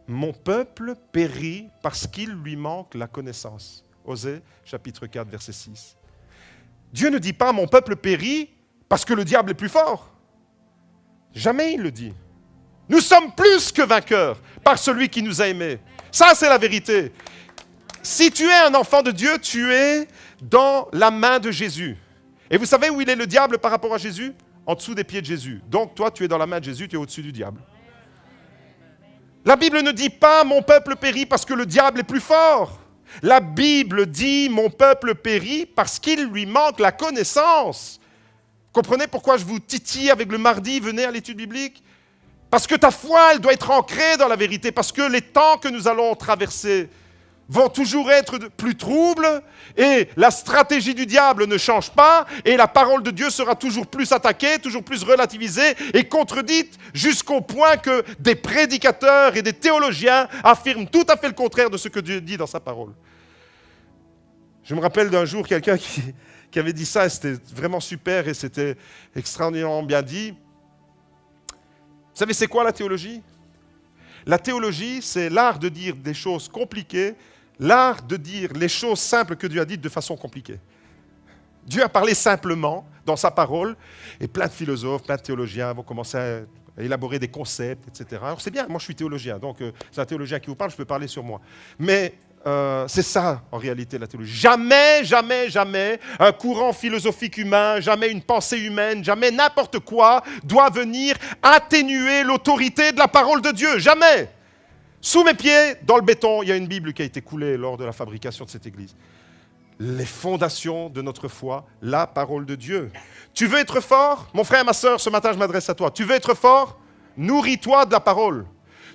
Mon peuple périt parce qu'il lui manque la connaissance. Osée, chapitre 4, verset 6. Dieu ne dit pas mon peuple périt parce que le diable est plus fort. Jamais il le dit. Nous sommes plus que vainqueurs par celui qui nous a aimés. Ça, c'est la vérité. Si tu es un enfant de Dieu, tu es dans la main de Jésus. Et vous savez où il est le diable par rapport à Jésus? En dessous des pieds de Jésus. Donc toi, tu es dans la main de Jésus, tu es au-dessus du diable. La Bible ne dit pas « mon peuple périt parce que le diable est plus fort ». La Bible dit « mon peuple périt parce qu'il lui manque la connaissance ». Comprenez pourquoi je vous titille avec le mardi, venez à l'étude biblique? Parce que ta foi, elle doit être ancrée dans la vérité, parce que les temps que nous allons traverser vont toujours être plus troubles et la stratégie du diable ne change pas et la parole de Dieu sera toujours plus attaquée, toujours plus relativisée et contredite jusqu'au point que des prédicateurs et des théologiens affirment tout à fait le contraire de ce que Dieu dit dans sa parole. Je me rappelle d'un jour quelqu'un qui avait dit ça et c'était vraiment super et c'était extraordinairement bien dit. Vous savez c'est quoi la théologie? La théologie, c'est l'art de dire des choses compliquées, l'art de dire les choses simples que Dieu a dites de façon compliquée. Dieu a parlé simplement dans sa parole et plein de philosophes, plein de théologiens vont commencer à élaborer des concepts, etc. Alors c'est bien, moi je suis théologien, donc c'est un théologien qui vous parle, je peux parler sur moi. Mais c'est ça en réalité la théologie. Jamais, jamais, jamais un courant philosophique humain, jamais une pensée humaine, jamais n'importe quoi doit venir atténuer l'autorité de la parole de Dieu. Jamais. Sous mes pieds, dans le béton, il y a une Bible qui a été coulée lors de la fabrication de cette église. Les fondations de notre foi, la parole de Dieu. Tu veux être fort? Mon frère, ma sœur, ce matin, je m'adresse à toi. Tu veux être fort? Nourris-toi de la parole.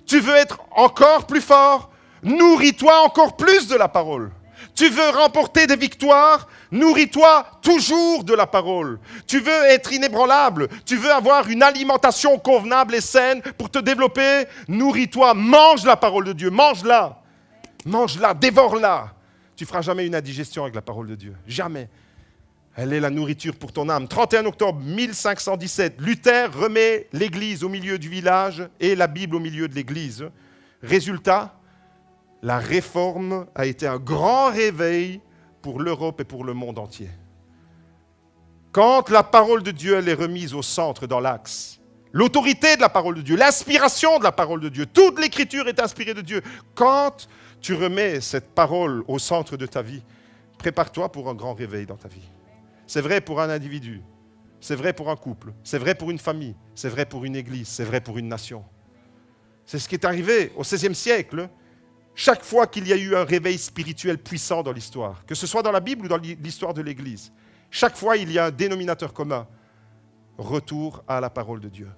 Tu veux être encore plus fort? Nourris-toi encore plus de la parole. Tu veux remporter des victoires? Nourris-toi toujours de la parole. Tu veux être inébranlable? Tu veux avoir une alimentation convenable et saine pour te développer? Nourris-toi, mange la parole de Dieu, mange-la. Mange-la, dévore-la. Tu ne feras jamais une indigestion avec la parole de Dieu. Jamais. Elle est la nourriture pour ton âme. 31 octobre 1517, Luther remet l'église au milieu du village et la Bible au milieu de l'église. Résultat, la réforme a été un grand réveil pour l'Europe et pour le monde entier. Quand la parole de Dieu elle est remise au centre, dans l'axe, l'autorité de la parole de Dieu, l'inspiration de la parole de Dieu, toute l'écriture est inspirée de Dieu. Quand tu remets cette parole au centre de ta vie, prépare-toi pour un grand réveil dans ta vie. C'est vrai pour un individu, c'est vrai pour un couple, c'est vrai pour une famille, c'est vrai pour une église, c'est vrai pour une nation. C'est ce qui est arrivé au XVIe siècle. Chaque fois qu'il y a eu un réveil spirituel puissant dans l'histoire, que ce soit dans la Bible ou dans l'histoire de l'Église, chaque fois il y a un dénominateur commun. Retour à la parole de Dieu.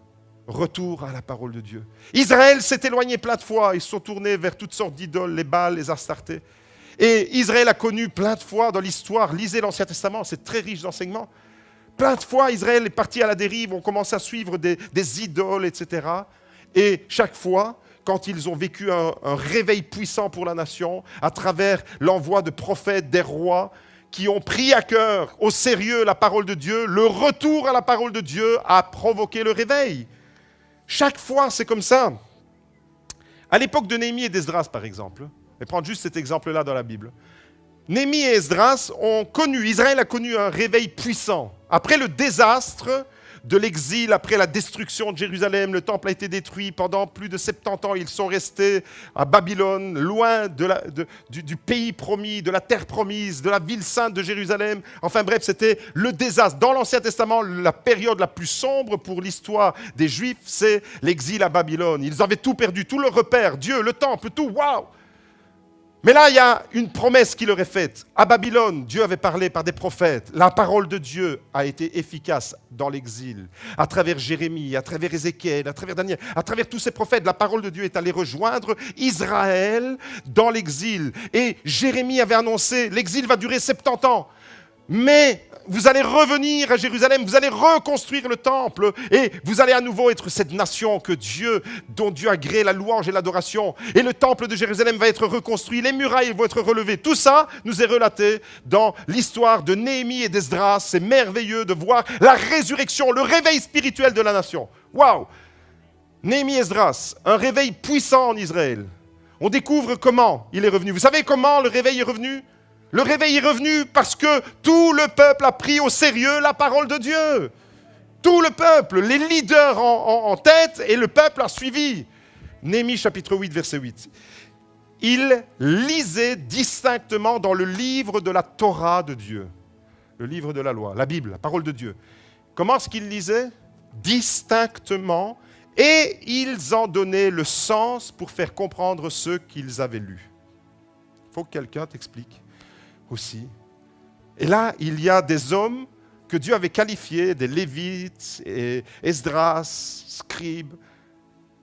Retour à la parole de Dieu. Israël s'est éloigné plein de fois. Ils se sont tournés vers toutes sortes d'idoles, les Baals, les Astartés. Et Israël a connu plein de fois dans l'histoire, lisez l'Ancien Testament, c'est très riche d'enseignements. Plein de fois, Israël est parti à la dérive, on commence à suivre des idoles, etc. Et chaque fois, quand ils ont vécu un réveil puissant pour la nation, à travers l'envoi de prophètes, des rois, qui ont pris à cœur, au sérieux, la parole de Dieu, le retour à la parole de Dieu a provoqué le réveil. Chaque fois, c'est comme ça. À l'époque de Néhémie et d'Esdras, par exemple, je vais prendre juste cet exemple-là dans la Bible. Néhémie et Esdras ont connu, Israël a connu un réveil puissant. Après le désastre de l'exil, après la destruction de Jérusalem, le temple a été détruit. Pendant plus de 70 ans, ils sont restés à Babylone, loin du pays promis, de la terre promise, de la ville sainte de Jérusalem. Enfin bref, c'était le désastre. Dans l'Ancien Testament, la période la plus sombre pour l'histoire des Juifs, c'est l'exil à Babylone. Ils avaient tout perdu, tout leur repère, Dieu, le temple, tout, waouh! Mais là, il y a une promesse qui leur est faite. À Babylone, Dieu avait parlé par des prophètes. La parole de Dieu a été efficace dans l'exil. À travers Jérémie, à travers Ézéchiel, à travers Daniel, à travers tous ces prophètes, la parole de Dieu est allée rejoindre Israël dans l'exil. Et Jérémie avait annoncé, l'exil va durer 70 ans. Mais vous allez revenir à Jérusalem, vous allez reconstruire le temple et vous allez à nouveau être cette nation dont Dieu a créé la louange et l'adoration. Et le temple de Jérusalem va être reconstruit, les murailles vont être relevées. Tout ça nous est relaté dans l'histoire de Néhémie et d'Esdras. C'est merveilleux de voir la résurrection, le réveil spirituel de la nation. Waouh! Néhémie et Esdras, un réveil puissant en Israël. On découvre comment il est revenu. Vous savez comment le réveil est revenu ? Le réveil est revenu parce que tout le peuple a pris au sérieux la parole de Dieu. Tout le peuple, les leaders en tête, et le peuple a suivi. Néhémie chapitre 8, verset 8. Il lisait distinctement dans le livre de la Torah de Dieu, le livre de la loi, la Bible, la parole de Dieu. Comment est-ce qu'il lisait ? Distinctement, et ils en donnaient le sens pour faire comprendre ce qu'ils avaient lu. Il faut que quelqu'un t'explique aussi. Et là, il y a des hommes que Dieu avait qualifiés, des Lévites, et Esdras, scribes.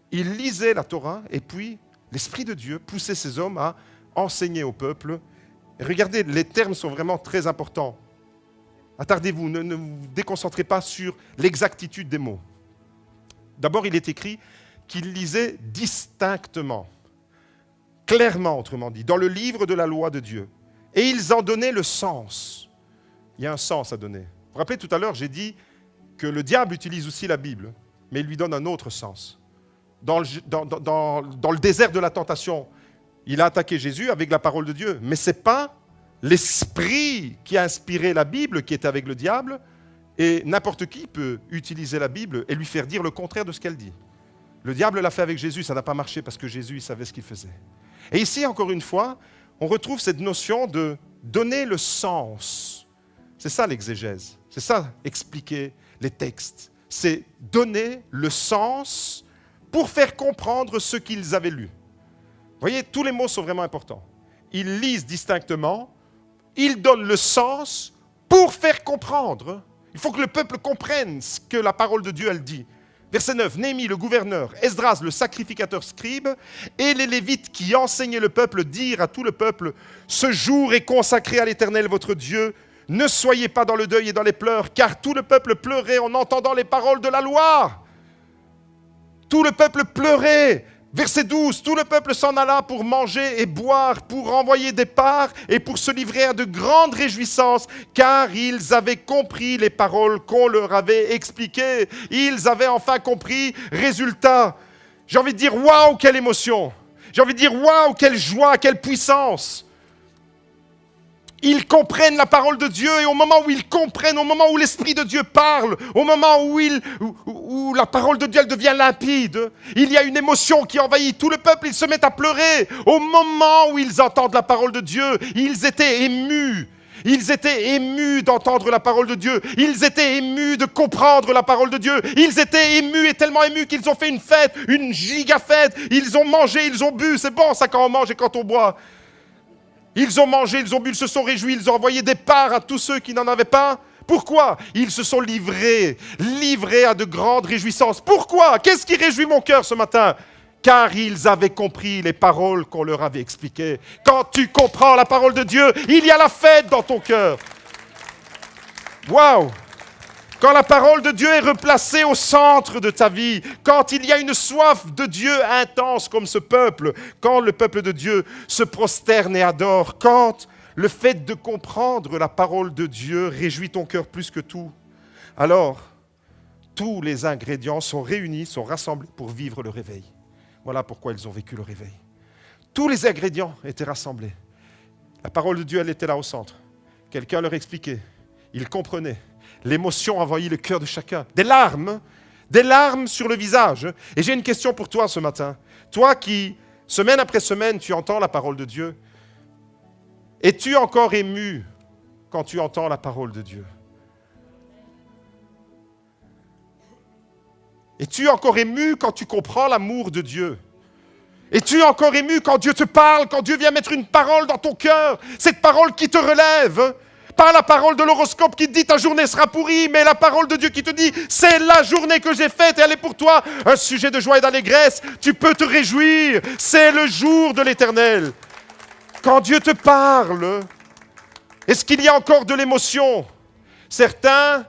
Ils lisaient la Torah et puis l'Esprit de Dieu poussait ces hommes à enseigner au peuple. Et regardez, les termes sont vraiment très importants. Attardez-vous, ne vous déconcentrez pas sur l'exactitude des mots. D'abord, il est écrit qu'ils lisaient distinctement, clairement, autrement dit, dans le livre de la loi de Dieu. Et ils en donnaient le sens. Il y a un sens à donner. Vous vous rappelez, tout à l'heure, j'ai dit que le diable utilise aussi la Bible, mais il lui donne un autre sens. Dans le désert de la tentation, il a attaqué Jésus avec la parole de Dieu. Mais ce n'est pas l'esprit qui a inspiré la Bible qui était avec le diable, et n'importe qui peut utiliser la Bible et lui faire dire le contraire de ce qu'elle dit. Le diable l'a fait avec Jésus, ça n'a pas marché parce que Jésus il savait ce qu'il faisait. Et ici, encore une fois, on retrouve cette notion de donner le sens. C'est ça l'exégèse, c'est ça expliquer les textes. C'est donner le sens pour faire comprendre ce qu'ils avaient lu. Vous voyez, tous les mots sont vraiment importants. Ils lisent distinctement, ils donnent le sens pour faire comprendre. Il faut que le peuple comprenne ce que la parole de Dieu elle dit. Verset 9, Néhémie, le gouverneur, Esdras, le sacrificateur scribe, et les Lévites qui enseignaient le peuple dirent à tout le peuple, « Ce jour est consacré à l'Éternel votre Dieu. Ne soyez pas dans le deuil et dans les pleurs, car tout le peuple pleurait en entendant les paroles de la loi. » Tout le peuple pleurait. Verset 12, tout le peuple s'en alla pour manger et boire, pour envoyer des parts et pour se livrer à de grandes réjouissances, car ils avaient compris les paroles qu'on leur avait expliquées. Ils avaient enfin compris. Résultat, j'ai envie de dire, waouh, quelle émotion! J'ai envie de dire, waouh, quelle joie, quelle puissance. Ils comprennent la parole de Dieu et au moment où ils comprennent, au moment où l'Esprit de Dieu parle, au moment où la parole de Dieu elle devient limpide, il y a une émotion qui envahit tout le peuple, ils se mettent à pleurer. Au moment où ils entendent la parole de Dieu, ils étaient émus. Ils étaient émus d'entendre la parole de Dieu. Ils étaient émus de comprendre la parole de Dieu. Ils étaient émus et tellement émus qu'ils ont fait une fête, une giga fête. Ils ont mangé, ils ont bu. C'est bon ça quand on mange et quand on boit. Ils ont mangé, ils ont bu, ils se sont réjouis, ils ont envoyé des parts à tous ceux qui n'en avaient pas. Pourquoi? Ils se sont livrés à de grandes réjouissances. Pourquoi? Qu'est-ce qui réjouit mon cœur ce matin? Car ils avaient compris les paroles qu'on leur avait expliquées. Quand tu comprends la parole de Dieu, il y a la fête dans ton cœur. Waouh! Quand la parole de Dieu est replacée au centre de ta vie, quand il y a une soif de Dieu intense comme ce peuple, quand le peuple de Dieu se prosterne et adore, quand le fait de comprendre la parole de Dieu réjouit ton cœur plus que tout, alors tous les ingrédients sont réunis, sont rassemblés pour vivre le réveil. Voilà pourquoi ils ont vécu le réveil. Tous les ingrédients étaient rassemblés. La parole de Dieu, elle était là au centre. Quelqu'un leur expliquait, ils comprenaient. L'émotion envahit le cœur de chacun. Des larmes sur le visage. Et j'ai une question pour toi ce matin. Toi qui, semaine après semaine, tu entends la parole de Dieu. Es-tu encore ému quand tu entends la parole de Dieu? Es-tu encore ému quand tu comprends l'amour de Dieu? Es-tu encore ému quand Dieu te parle, quand Dieu vient mettre une parole dans ton cœur? Cette parole qui te relève. Pas la parole de l'horoscope qui te dit ta journée sera pourrie, mais la parole de Dieu qui te dit c'est la journée que j'ai faite et elle est pour toi un sujet de joie et d'allégresse. Tu peux te réjouir, c'est le jour de l'Éternel. Quand Dieu te parle, est-ce qu'il y a encore de l'émotion? Certains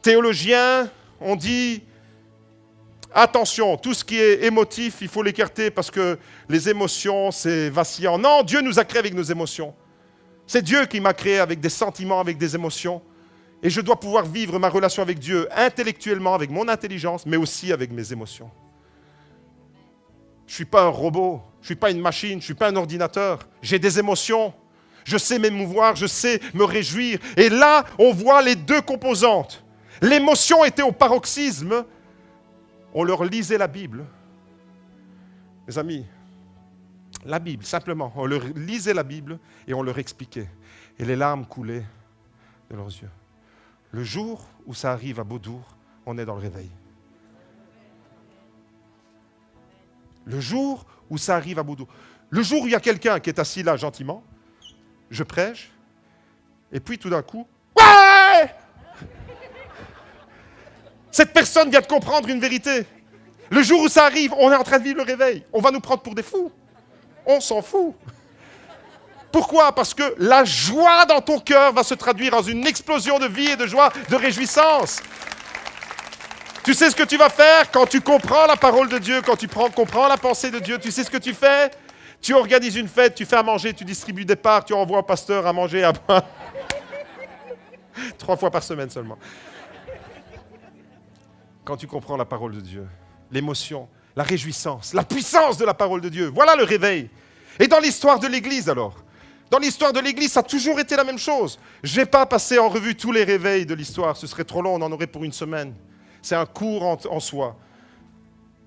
théologiens ont dit attention, tout ce qui est émotif, il faut l'écarter parce que les émotions, c'est vacillant. Non, Dieu nous a créés avec nos émotions. C'est Dieu qui m'a créé avec des sentiments, avec des émotions. Et je dois pouvoir vivre ma relation avec Dieu intellectuellement, avec mon intelligence, mais aussi avec mes émotions. Je ne suis pas un robot, je ne suis pas une machine, je ne suis pas un ordinateur. J'ai des émotions. Je sais m'émouvoir, je sais me réjouir. Et là, on voit les deux composantes. L'émotion était au paroxysme. On leur lisait la Bible. Mes amis, la Bible, simplement. On leur lisait la Bible et on leur expliquait. Et les larmes coulaient de leurs yeux. Le jour où ça arrive à Beaudour, on est dans le réveil. Le jour où ça arrive à Beaudour. Le jour où il y a quelqu'un qui est assis là gentiment, je prêche, et puis tout d'un coup, ouais! Cette personne vient de comprendre une vérité. Le jour où ça arrive, on est en train de vivre le réveil. On va nous prendre pour des fous. On s'en fout. Pourquoi? Parce que la joie dans ton cœur va se traduire dans une explosion de vie et de joie, de réjouissance. Tu sais ce que tu vas faire quand tu comprends la parole de Dieu, quand tu comprends la pensée de Dieu. Tu sais ce que tu fais? Tu organises une fête, tu fais à manger, tu distribues des parts, tu envoies un pasteur à manger, à boire. 3 fois par semaine seulement. Quand tu comprends la parole de Dieu, l'émotion, la réjouissance, la puissance de la parole de Dieu. Voilà le réveil. Et dans l'histoire de l'Église alors? Dans l'histoire de l'Église, ça a toujours été la même chose. Je ne vais pas passer en revue tous les réveils de l'histoire. Ce serait trop long, on en aurait pour une semaine. C'est un cours en soi.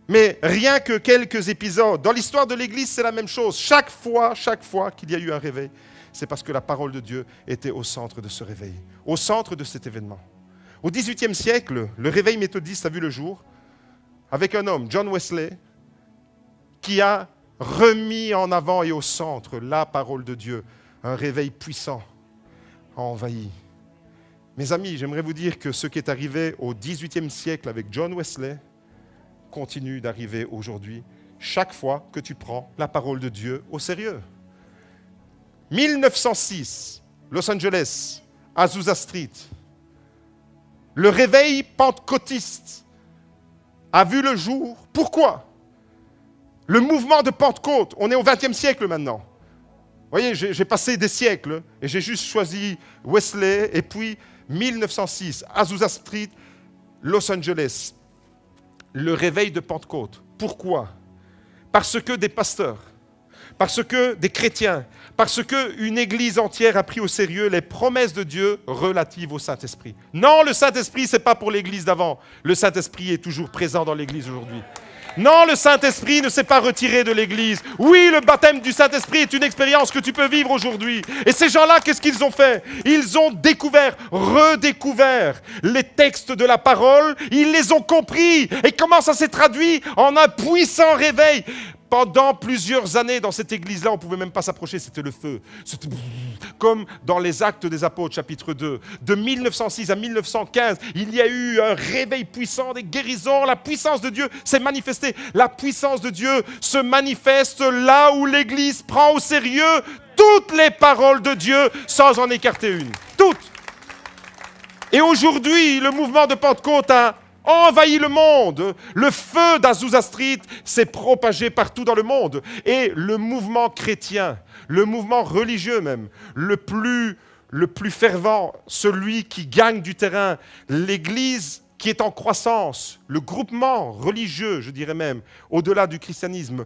Mais rien que quelques épisodes. Dans l'histoire de l'Église, c'est la même chose. Chaque fois qu'il y a eu un réveil, c'est parce que la parole de Dieu était au centre de ce réveil, au centre de cet événement. Au XVIIIe siècle, le réveil méthodiste a vu le jour avec un homme, John Wesley, qui a remis en avant et au centre la parole de Dieu. Un réveil puissant a envahi. Mes amis, j'aimerais vous dire que ce qui est arrivé au XVIIIe siècle avec John Wesley continue d'arriver aujourd'hui, chaque fois que tu prends la parole de Dieu au sérieux. 1906, Los Angeles, Azusa Street. Le réveil pentecôtiste a vu le jour. Pourquoi? Le mouvement de Pentecôte, on est au XXe siècle maintenant. Vous voyez, j'ai passé des siècles et j'ai juste choisi Wesley et puis 1906, Azusa Street, Los Angeles. Le réveil de Pentecôte. Pourquoi? Parce que des pasteurs parce que des chrétiens, parce qu'une église entière a pris au sérieux les promesses de Dieu relatives au Saint-Esprit. Non, le Saint-Esprit, ce n'est pas pour l'église d'avant. Le Saint-Esprit est toujours présent dans l'église aujourd'hui. Non, le Saint-Esprit ne s'est pas retiré de l'église. Oui, le baptême du Saint-Esprit est une expérience que tu peux vivre aujourd'hui. Et ces gens-là, qu'est-ce qu'ils ont fait? Ils ont découvert, redécouvert les textes de la parole. Ils les ont compris. Et comment ça s'est traduit? En un puissant réveil. Pendant plusieurs années, dans cette église-là, on ne pouvait même pas s'approcher, c'était le feu. C'était comme dans les Actes des Apôtres, chapitre 2. De 1906 à 1915, il y a eu un réveil puissant, des guérisons, la puissance de Dieu s'est manifestée. La puissance de Dieu se manifeste là où l'église prend au sérieux toutes les paroles de Dieu sans en écarter une. Toutes. Et aujourd'hui, le mouvement de Pentecôte a envahi le monde. Le feu d'Azusa Street s'est propagé partout dans le monde. Et le mouvement chrétien, le mouvement religieux même, le plus fervent, celui qui gagne du terrain, l'Église qui est en croissance, le groupement religieux, je dirais même, au-delà du christianisme,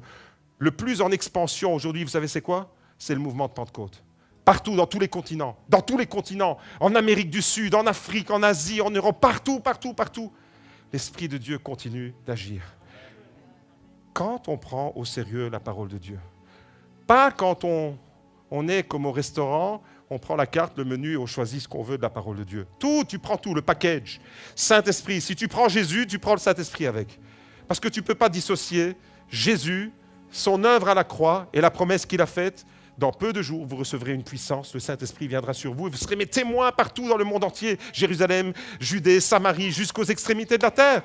le plus en expansion aujourd'hui, vous savez c'est quoi? C'est le mouvement de Pentecôte. Partout, dans tous les continents, en Amérique du Sud, en Afrique, en Asie, en Europe, partout. L'Esprit de Dieu continue d'agir. Quand on prend au sérieux la parole de Dieu. Pas quand on est comme au restaurant, on prend la carte, le menu et on choisit ce qu'on veut de la parole de Dieu. Tu prends tout, le package. Saint-Esprit, si tu prends Jésus, tu prends le Saint-Esprit avec. Parce que tu ne peux pas dissocier Jésus, son œuvre à la croix et la promesse qu'il a faite. Dans peu de jours, vous recevrez une puissance, le Saint-Esprit viendra sur vous et vous serez mes témoins partout dans le monde entier, Jérusalem, Judée, Samarie, jusqu'aux extrémités de la terre.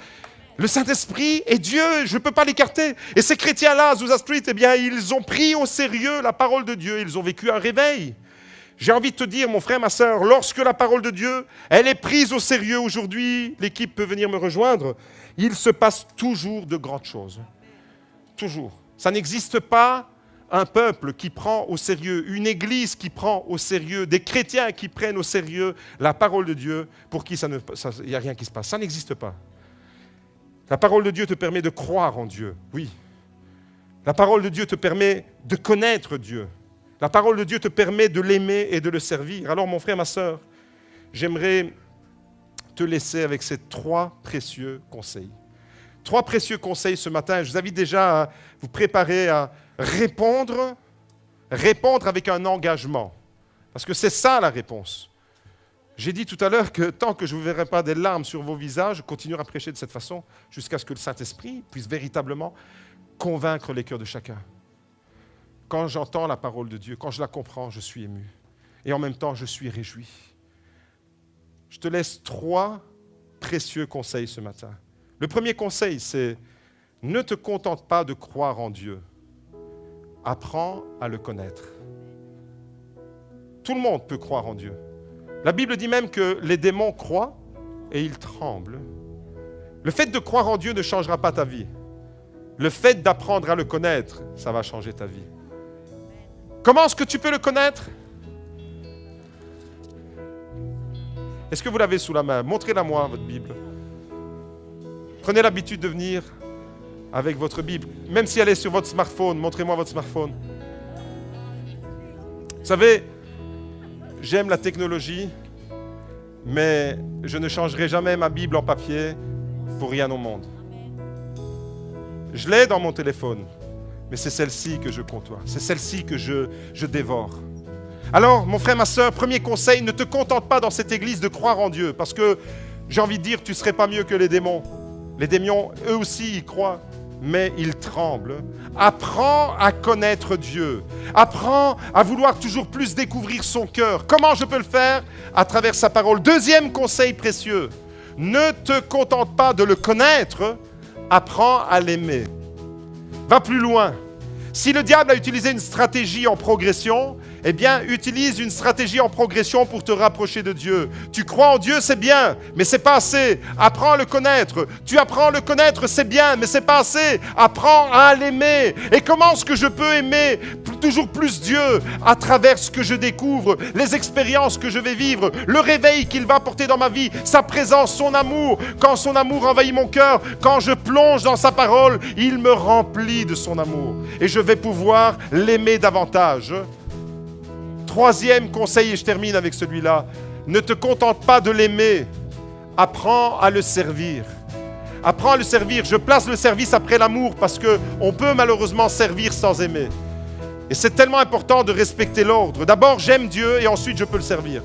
Le Saint-Esprit est Dieu, je ne peux pas l'écarter. Et ces chrétiens-là, à Azusa Street, eh bien, ils ont pris au sérieux la parole de Dieu, ils ont vécu un réveil. J'ai envie de te dire, mon frère, ma sœur, lorsque la parole de Dieu, elle est prise au sérieux aujourd'hui, l'équipe peut venir me rejoindre, il se passe toujours de grandes choses. Toujours. Ça n'existe pas un peuple qui prend au sérieux, une église qui prend au sérieux, des chrétiens qui prennent au sérieux la parole de Dieu, pour qui il n'y a rien qui se passe. Ça n'existe pas. La parole de Dieu te permet de croire en Dieu, oui. La parole de Dieu te permet de connaître Dieu. La parole de Dieu te permet de l'aimer et de le servir. Alors mon frère, ma sœur, j'aimerais te laisser avec ces 3 précieux conseils. 3 précieux conseils ce matin. Je vous invite déjà à vous préparer à répondre avec un engagement. Parce que c'est ça la réponse. J'ai dit tout à l'heure que tant que je ne vous verrai pas des larmes sur vos visages, je continuerai à prêcher de cette façon jusqu'à ce que le Saint-Esprit puisse véritablement convaincre les cœurs de chacun. Quand j'entends la parole de Dieu, quand je la comprends, je suis ému. Et en même temps, je suis réjoui. Je te laisse 3 précieux conseils ce matin. Le premier conseil, c'est ne te contente pas de croire en Dieu. Apprends à le connaître. Tout le monde peut croire en Dieu. La Bible dit même que les démons croient et ils tremblent. Le fait de croire en Dieu ne changera pas ta vie. Le fait d'apprendre à le connaître, ça va changer ta vie. Comment est-ce que tu peux le connaître? Est-ce que vous l'avez sous la main? Montrez-la moi, votre Bible. Prenez l'habitude de venir avec votre Bible. Même si elle est sur votre smartphone, montrez-moi votre smartphone. Vous savez, j'aime la technologie, mais je ne changerai jamais ma Bible en papier pour rien au monde. Je l'ai dans mon téléphone, mais c'est celle-ci que je côtoie. C'est celle-ci que je dévore. Alors, mon frère, ma sœur, premier conseil, ne te contente pas dans cette église de croire en Dieu, parce que j'ai envie de dire, tu ne serais pas mieux que les démons. Les démons, eux aussi, ils croient, mais ils tremblent. Apprends à connaître Dieu. Apprends à vouloir toujours plus découvrir son cœur. Comment je peux le faire? À travers sa parole. Deuxième conseil précieux, ne te contente pas de le connaître, apprends à l'aimer. Va plus loin. Si le diable a utilisé une stratégie en progression, eh bien, utilise une stratégie en progression pour te rapprocher de Dieu. Tu crois en Dieu, c'est bien, mais c'est pas assez. Apprends à le connaître. Tu apprends à le connaître, c'est bien, mais c'est pas assez. Apprends à l'aimer. Et comment est-ce que je peux aimer toujours plus Dieu à travers ce que je découvre, les expériences que je vais vivre, le réveil qu'il va apporter dans ma vie, sa présence, son amour. Quand son amour envahit mon cœur, quand je plonge dans sa parole, il me remplit de son amour. Et je vais pouvoir l'aimer davantage. Troisième conseil, et je termine avec celui-là, ne te contente pas de l'aimer, apprends à le servir. Apprends à le servir. Je place le service après l'amour parce qu'on peut malheureusement servir sans aimer. Et c'est tellement important de respecter l'ordre. D'abord, j'aime Dieu et ensuite je peux le servir.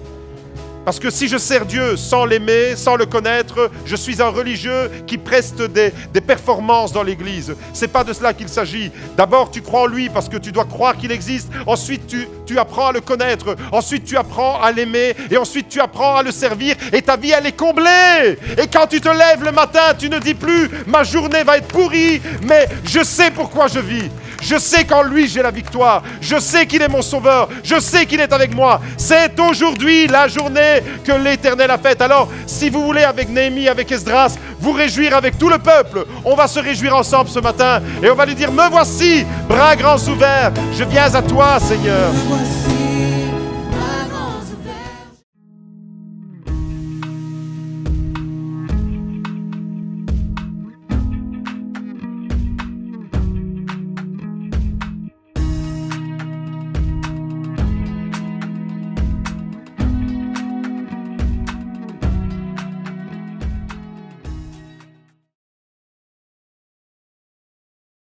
Parce que si je sers Dieu sans l'aimer, sans le connaître, je suis un religieux qui preste des performances dans l'Église. Ce n'est pas de cela qu'il s'agit. D'abord, tu crois en lui parce que tu dois croire qu'il existe. Ensuite, tu apprends à le connaître. Ensuite, tu apprends à l'aimer. Et ensuite, tu apprends à le servir. Et ta vie, elle est comblée. Et quand tu te lèves le matin, tu ne dis plus « ma journée va être pourrie, mais je sais pourquoi je vis ». Je sais qu'en lui j'ai la victoire. Je sais qu'il est mon sauveur. Je sais qu'il est avec moi. C'est aujourd'hui la journée que l'Éternel a faite. Alors, si vous voulez, avec Néhémie, avec Esdras, vous réjouir avec tout le peuple, on va se réjouir ensemble ce matin et on va lui dire: me voici, bras grands ouverts. Je viens à toi, Seigneur.